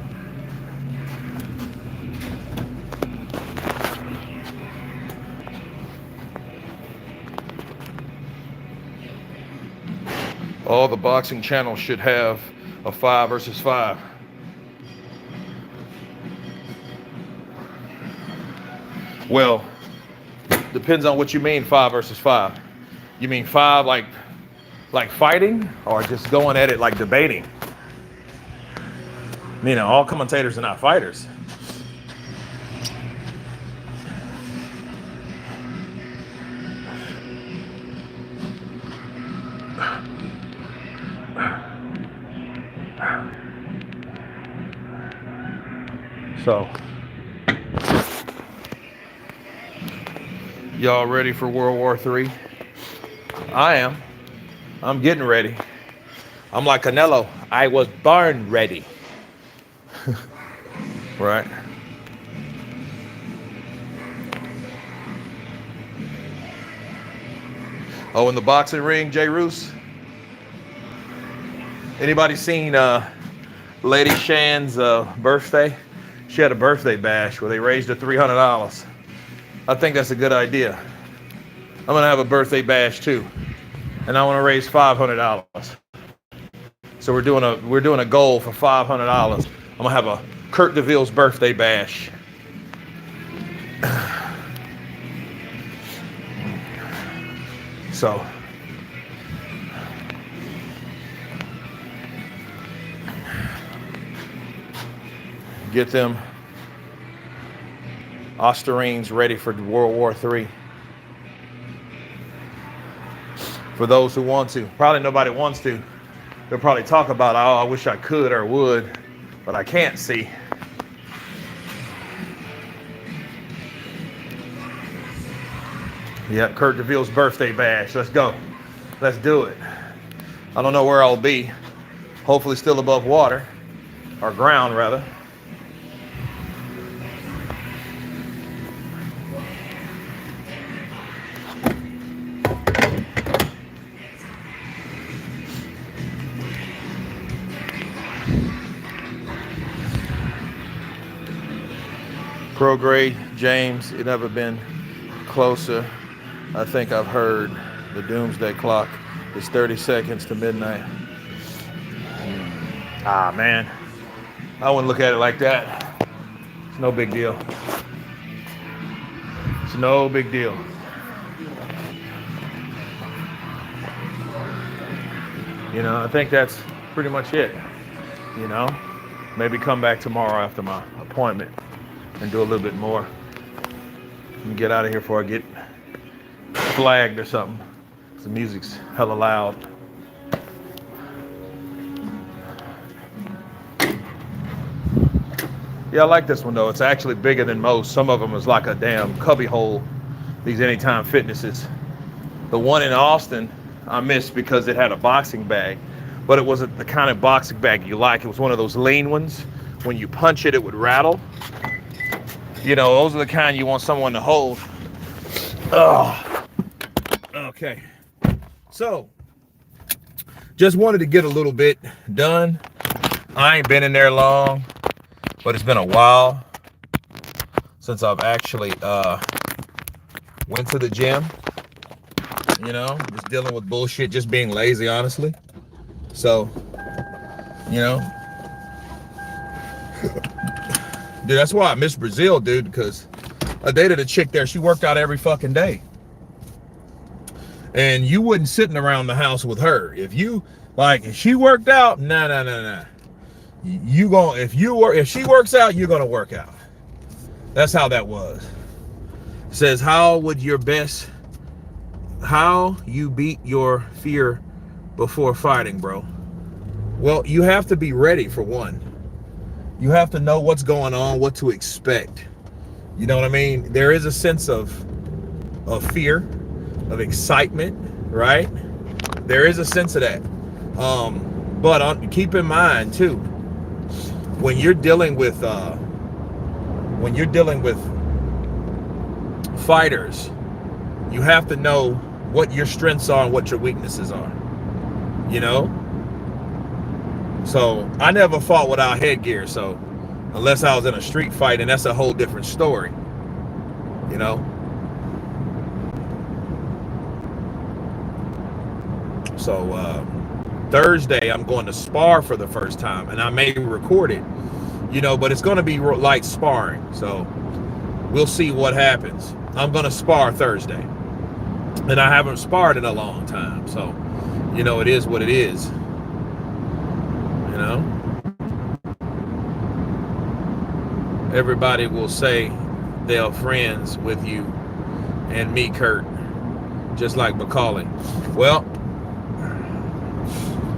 All the boxing channels should have a 5 versus 5. Well, depends on what you mean 5 versus 5. You mean 5 like fighting, or just going at it like debating? You know, all commentators are not fighters. So, y'all ready for World War III? I am. I'm getting ready. I'm like Canelo. I was born ready. Right? Oh, in the boxing ring, Jay Roos? Anybody seen Lady Shan's birthday? She had a birthday bash where they raised her $300. I think that's a good idea. I'm gonna have a birthday bash too, and I want to raise $500. So we're doing a goal for $500. I'm gonna have a Kurt DeVille's birthday bash. So get them Ostarines ready for World War III. For those who want to. Probably nobody wants to. They'll probably talk about, oh, I wish I could or would, but I can't see. Yep, Kurt DeVille's birthday bash. Let's go. Let's do it. I don't know where I'll be. Hopefully still above water, or ground rather. Prograde, James, it never been closer. I think I've heard the doomsday clock is 30 seconds to midnight. Ah, man. I wouldn't look at it like that. It's no big deal. It's no big deal. You know, I think that's pretty much it. You know, maybe come back tomorrow after my appointment and do a little bit more and get out of here before I get flagged or something. The music's hella loud. Yeah, I like this one though. It's actually bigger than most. Some of them is like a damn cubby hole, these Anytime Fitnesses. The one in Austin I missed because it had a boxing bag, but it wasn't the kind of boxing bag you like. It was one of those lean ones. When you punch it, it would rattle. You know, those are the kind you want someone to hold. Oh, okay. So, just wanted to get a little bit done. I ain't been in there long, but it's been a while since I've actually went to the gym. You know, just dealing with bullshit, just being lazy, honestly. So, you know, Dude, that's why I miss Brazil, dude, because I dated a chick there. She worked out every fucking day. And you wouldn't sitting around the house with her. If you, like, if she worked out, nah. You gonna, if she works out, you're gonna work out. That's how that was. It says, how you beat your fear before fighting, bro? Well, you have to be ready, for one. You have to know what's going on, what to expect. You know what I mean? There is a sense of fear, of excitement, right? There is a sense of that. But keep in mind too, when you're dealing with fighters, you have to know what your strengths are and what your weaknesses are. You know? So I never fought without headgear, so unless I was in a street fight, and that's a whole different story. You know? So Thursday I'm going to spar for the first time, and I may record it, you know, but it's going to be light sparring, so we'll see what happens. I'm going to spar Thursday, and I haven't sparred in a long time, so, you know, it is what it is. You know, everybody will say they're friends with you and me, Kurt, just like Macaulay. Well,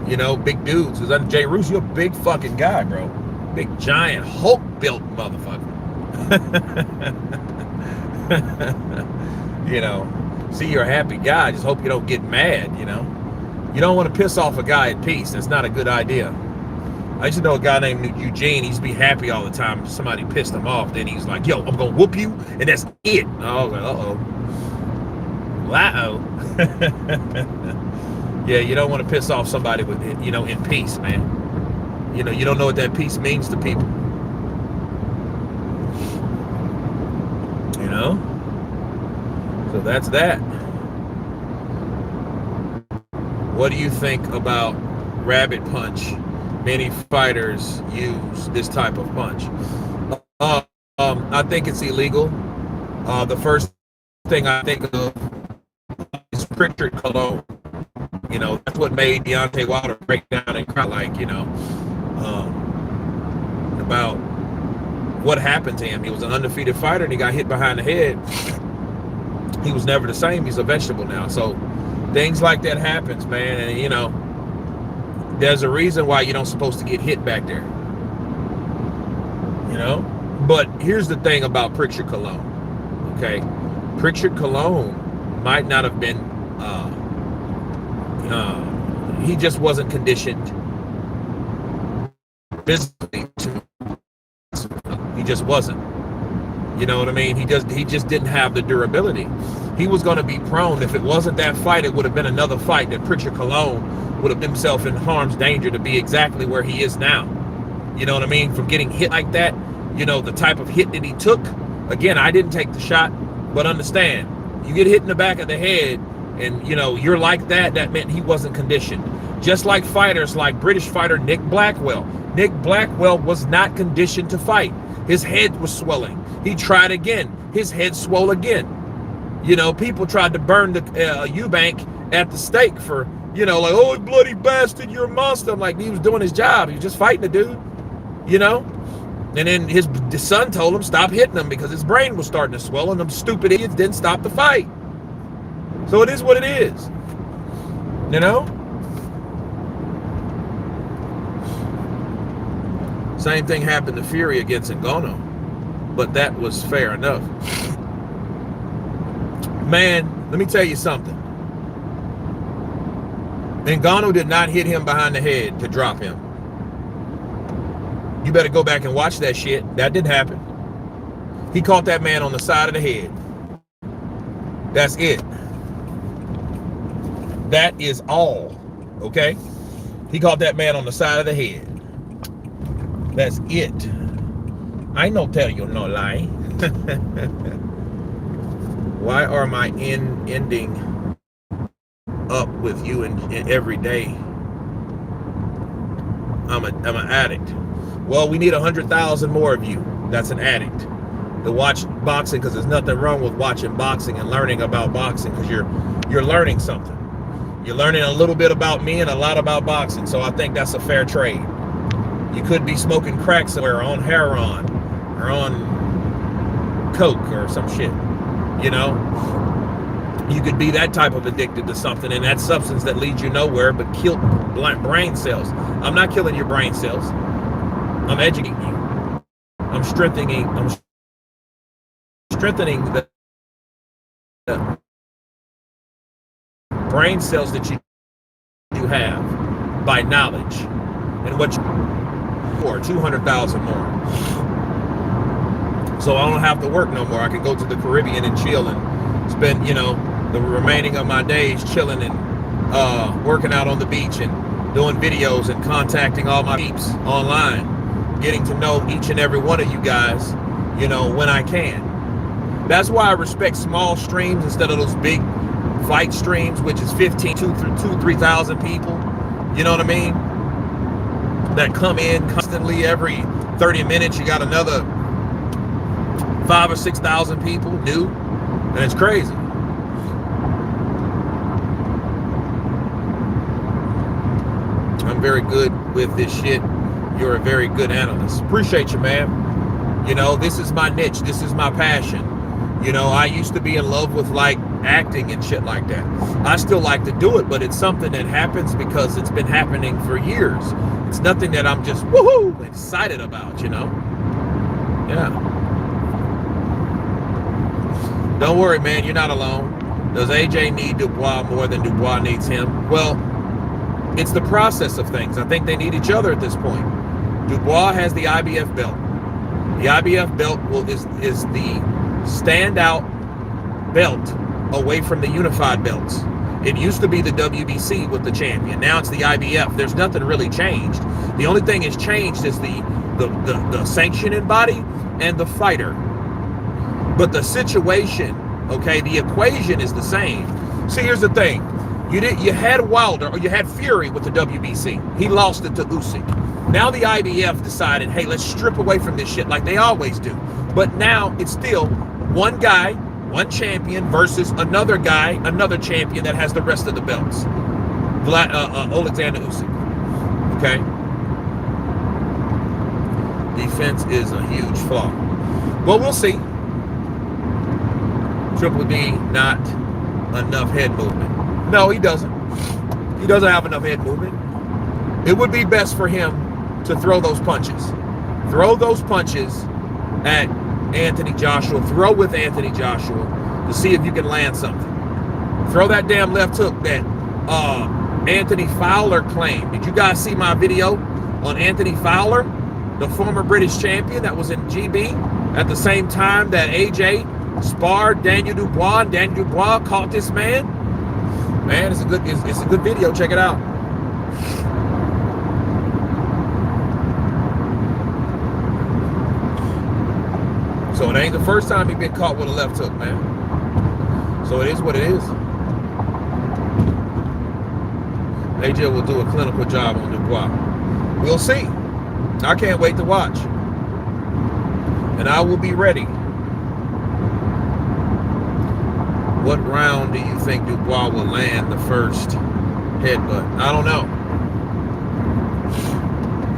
you know, big dudes. Because under Jay Roos, you're a big fucking guy, bro. Big, giant, Hulk-built motherfucker. You know, see, you're a happy guy. I just hope you don't get mad, you know. You don't want to piss off a guy at peace. That's not a good idea. I used to know a guy named Eugene. He used to be happy all the time if somebody pissed him off. Then he's like, yo, I'm going to whoop you, and that's it. And I was like, uh-oh. Yeah, you don't want to piss off somebody with, you know, in peace, man. You know, you don't know what that peace means to people. You know? So that's that. What do you think about rabbit punch? Many fighters use this type of punch. I think it's illegal. The first thing I think of is Pritchard Cologne. You know, that's what made Deontay Wilder break down and cry, like, you know, about what happened to him. He was an undefeated fighter, and he got hit behind the head. He was never the same. He's a vegetable now. So things like that happens, man. And, you know, there's a reason why you're not supposed to get hit back there. You know? But here's the thing about Pritchard Cologne. Okay? Pritchard Cologne might not have been, he just wasn't conditioned physically to, he just wasn't. You know what I mean? He just didn't have the durability. He was going to be prone. If it wasn't that fight, it would have been another fight that Pritchard Cologne would have been himself in harm's danger to be exactly where he is now. You know what I mean? From getting hit like that, you know, the type of hit that he took. Again, I didn't take the shot, but understand, you get hit in the back of the head and, you know, you're like that, that meant he wasn't conditioned. Just like fighters like British fighter Nick Blackwell. Nick Blackwell was not conditioned to fight. His head was swelling. He tried again. His head swelled again. You know, people tried to burn the Eubank at the stake for, you know, like, oh, bloody bastard, you're a monster. I'm like, he was doing his job. He was just fighting the dude, you know? And then his son told him, stop hitting him, because his brain was starting to swell, and them stupid idiots didn't stop the fight. So it is what it is, you know? Same thing happened to Fury against Ngannou, but that was fair enough. Man, let me tell you something. Ngannou did not hit him behind the head to drop him. You better go back and watch that shit. That didn't happen. He caught that man on the side of the head. That's it. That is all. Okay? He caught that man on the side of the head. That's it. I ain't no tell you no lie. Why are my ending up with you in every day? I'm an addict. Well, we need 100,000 more of you. That's an addict. To watch boxing, because there's nothing wrong with watching boxing and learning about boxing, because you're learning something. You're learning a little bit about me and a lot about boxing. So I think that's a fair trade. You could be smoking crack somewhere, or on heroin, or on coke or some shit. You know, you could be that type of addicted to something, and that substance that leads you nowhere but kill brain cells. I'm not killing your brain cells. I'm educating you. I'm strengthening the brain cells that you have by knowledge, and what you for 200,000 more. So I don't have to work no more. I can go to the Caribbean and chill and spend, you know, the remaining of my days chilling and working out on the beach and doing videos and contacting all my peeps online, getting to know each and every one of you guys, you know, when I can. That's why I respect small streams instead of those big fight streams, which is 3,000 people, you know what I mean, that come in constantly. Every 30 minutes you got another 5,000 or 6,000 people new, and it's crazy. I'm very good with this shit. You're a very good analyst. Appreciate you, man. You know, this is my niche. This is my passion. You know, I used to be in love with like acting and shit like that. I still like to do it, but it's something that happens because it's been happening for years. It's nothing that I'm just woohoo excited about, you know? Yeah. Don't worry, man, you're not alone. Does AJ need Dubois more than Dubois needs him? Well, it's the process of things. I think they need each other at this point. Dubois has the IBF belt. The IBF belt is the standout belt away from the unified belts. It used to be the WBC with the champion. Now it's the IBF. There's nothing really changed. The only thing that's changed is the sanctioning body and the fighter. But the situation, okay, the equation is the same. See, here's the thing. You had Wilder, or you had Fury with the WBC. He lost it to Usyk. Now the IBF decided, hey, let's strip away from this shit like they always do. But now it's still one guy, one champion versus another guy, another champion that has the rest of the belts. Alexander Usyk. Okay? Defense is a huge flaw. Well, we'll see. Triple D, not enough head movement. No, he doesn't. He doesn't have enough head movement. It would be best for him to throw those punches. Throw those punches at Anthony Joshua. Throw with Anthony Joshua to see if you can land something. Throw that damn left hook that Anthony Fowler claimed. Did you guys see my video on Anthony Fowler, the former British champion that was in GB at the same time that AJ sparred Daniel Dubois, and Daniel Dubois caught this man? Man, it's a good video. Check it out. So it ain't the first time he been caught with a left hook, man. So it is what it is. AJ will do a clinical job on Dubois. We'll see. I can't wait to watch. And I will be ready. What round do you think Dubois will land the first headbutt? I don't know.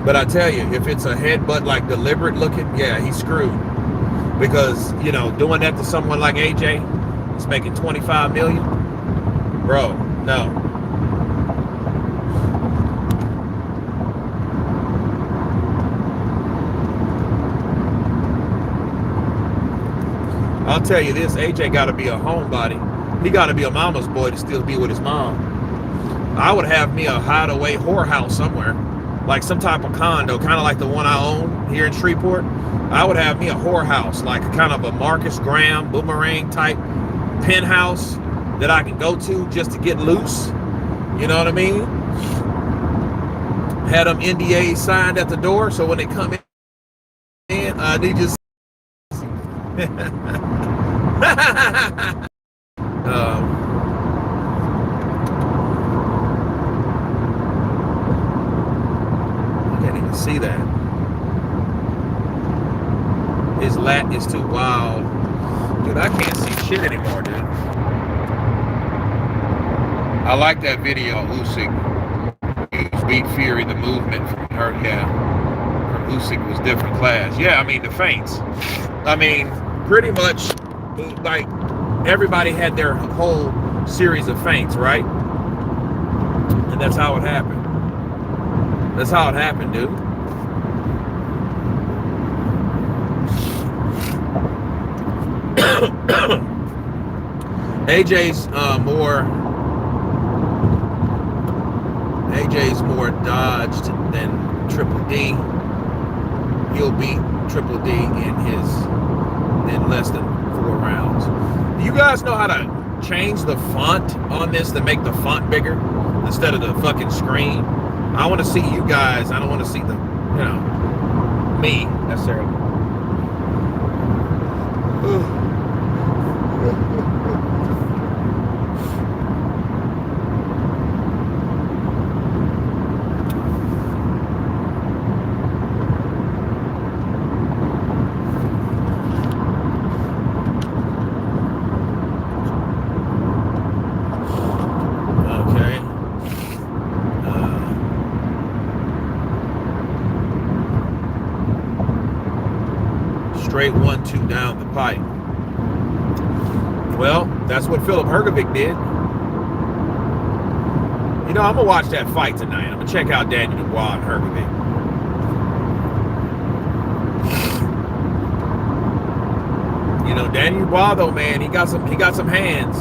But I tell you, if it's a headbutt like deliberate looking, yeah, he's screwed. Because, you know, doing that to someone like AJ, he's making 25 million. Bro, no. I'll tell you this, AJ got to be a homebody. He got to be a mama's boy to still be with his mom. I would have me a hideaway whorehouse somewhere, like some type of condo, kind of like the one I own here in Shreveport. I would have me a whorehouse, like a kind of a Marcus Graham, Boomerang type penthouse that I can go to just to get loose. You know what I mean? Had them NDAs signed at the door, so when they come in, they just... I can't even see that. His lat is too wild. Dude, I can't see shit anymore, dude. I like that video, Usyk. Beat Fury, the movement from her, from Usyk was different class. Yeah, I mean, the feints. I mean, pretty much, like, everybody had their whole series of feints, right? And that's how it happened. That's how it happened, dude. AJ's more dodged than Triple D. He'll beat Triple D in less than 4 rounds. Do you guys know how to change the font on this to make the font bigger instead of the fucking screen? I want to see you guys. I don't want to see the, me necessarily. Straight 1-2 down the pipe. Well, that's what Philip Hrgovic did. I'm gonna watch that fight tonight. I'm gonna check out Daniel Dubois and Hrgovic. Daniel Dubois though, man, he got some hands.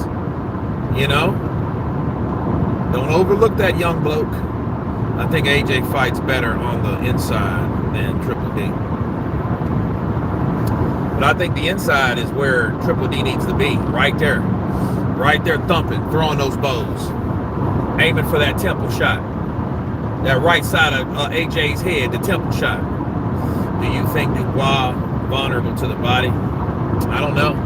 Don't overlook that young bloke. I think AJ fights better on the inside than Triple D. But I think the inside is where Triple D needs to be. Right there. Right there thumping, throwing those bows. Aiming for that temple shot. That right side of AJ's head, the temple shot. Do you think Dubois vulnerable to the body? I don't know.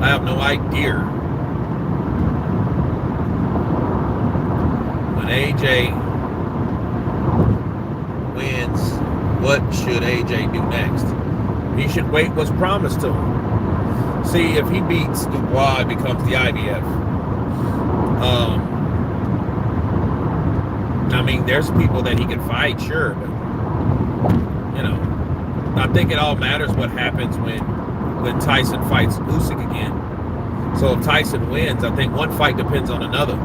I have no idea. When AJ wins, what should AJ do next? He should wait what's promised to him. See, if he beats Dubois, it becomes the IBF. I mean, there's people that he can fight, sure, but I think it all matters what happens when Tyson fights Usyk again. So if Tyson wins, I think one fight depends on another.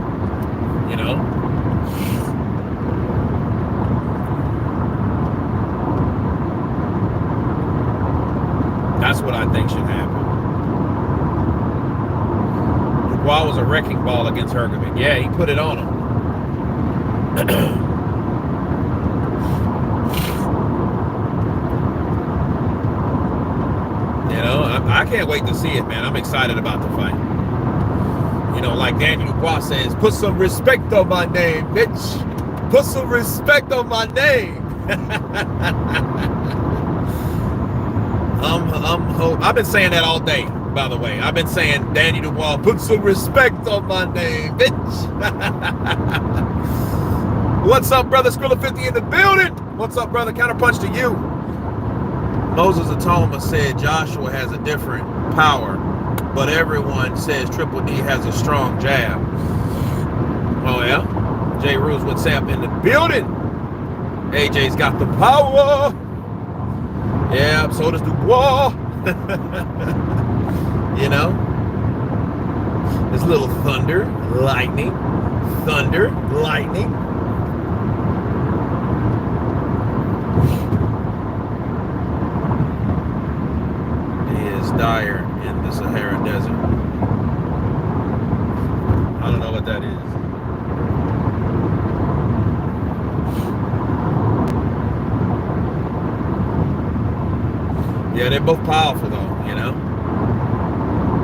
That's what I think should happen. Dubois was a wrecking ball against Hrgovic. Yeah, he put it on him. I can't wait to see it, man. I'm excited about the fight. Like Daniel Dubois says, put some respect on my name, bitch. Put some respect on my name. I've been saying that all day, by the way. I've been saying, Daniel Dubois, put some respect on my name, bitch. What's up, brother? Skrilla 50 in the building. What's up, brother? Counterpunch to you. Moses Atoma said Joshua has a different power, but everyone says Triple D has a strong jab. Oh, yeah? Jay Ruse would say I'm in the building. AJ's got the power. Yeah, so does Dubois. This little thunder, lightning. Dire in the Sahara Desert. I don't know what that is. Yeah, they're both powerful though,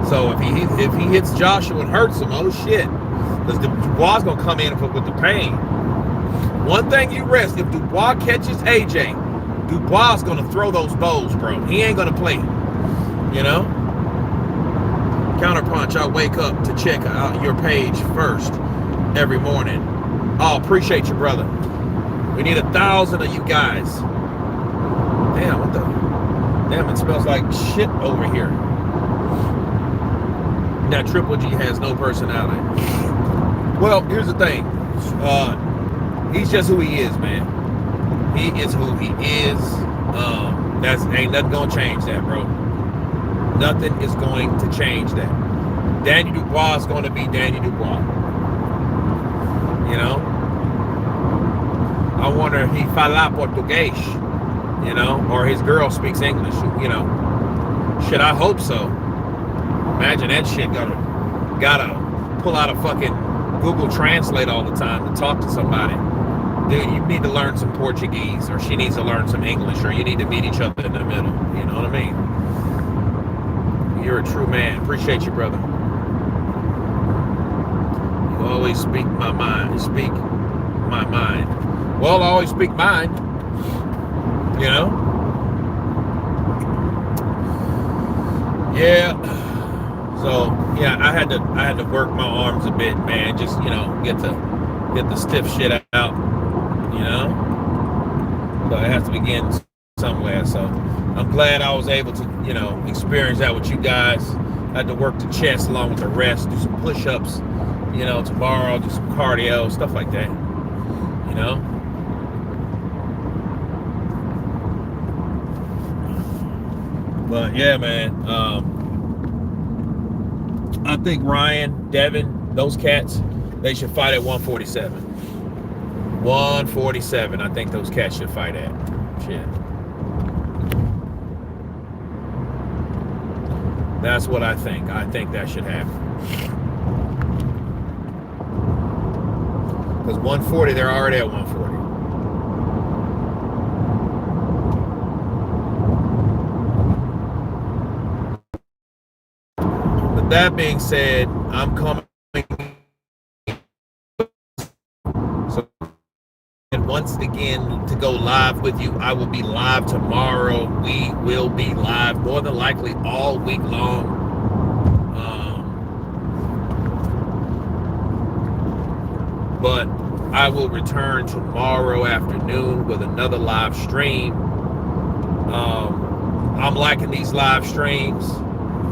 So if he hits Joshua and hurts him, oh shit, because Dubois gonna come in with the pain. One thing you rest: if Dubois catches AJ, Dubois is gonna throw those bows, bro. He ain't gonna play. Counterpunch, I wake up to check out your page first every morning. Oh, appreciate you, brother. We need 1,000 of you guys. Damn, what the? Damn, it smells like shit over here. That Triple G has no personality. Well, here's the thing. He's just who he is, man. He is who he is. Ain't nothing gonna change that, bro. Nothing is going to change that. Danny Dubois is going to be Danny Dubois. You know? I wonder if he fala Português, you know, or his girl speaks English, you know. Shit, I hope so. Imagine that shit gotta pull out a fucking Google Translate all the time to talk to somebody. Dude, you need to learn some Portuguese, or she needs to learn some English, or you need to meet each other in the middle. You know what I mean? You're a true man. Appreciate you, brother. You always speak my mind. Speak my mind. Well, I always speak mine. You know? Yeah. So yeah, I had to work my arms a bit, man. Just, you know, get the stiff shit out. You know? So it has to begin somewhere. So I'm glad I was able to, you know, experience that with you guys. I had to work the chest along with the rest, do some push-ups, you know, tomorrow, do some cardio, stuff like that. You know? But yeah, man. I think Ryan, Devin, those cats, they should fight at 147. 147. I think those cats should fight at. Shit. That's what I think. I think that should happen. Because 140, they're already at 140. But that being said, I'm coming. So, and once again, to go live with you, I will be live tomorrow. We will be live more than likely all week long. But I will return tomorrow afternoon with another live stream. I'm liking these live streams.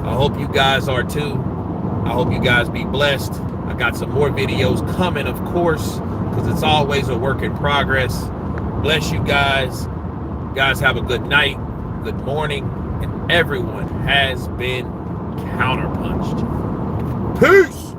I hope you guys are too. I hope you guys be blessed. I got some more videos coming, of course, because it's always a work in progress. Bless you guys. Guys, have a good night, good morning, and everyone has been counterpunched. Peace!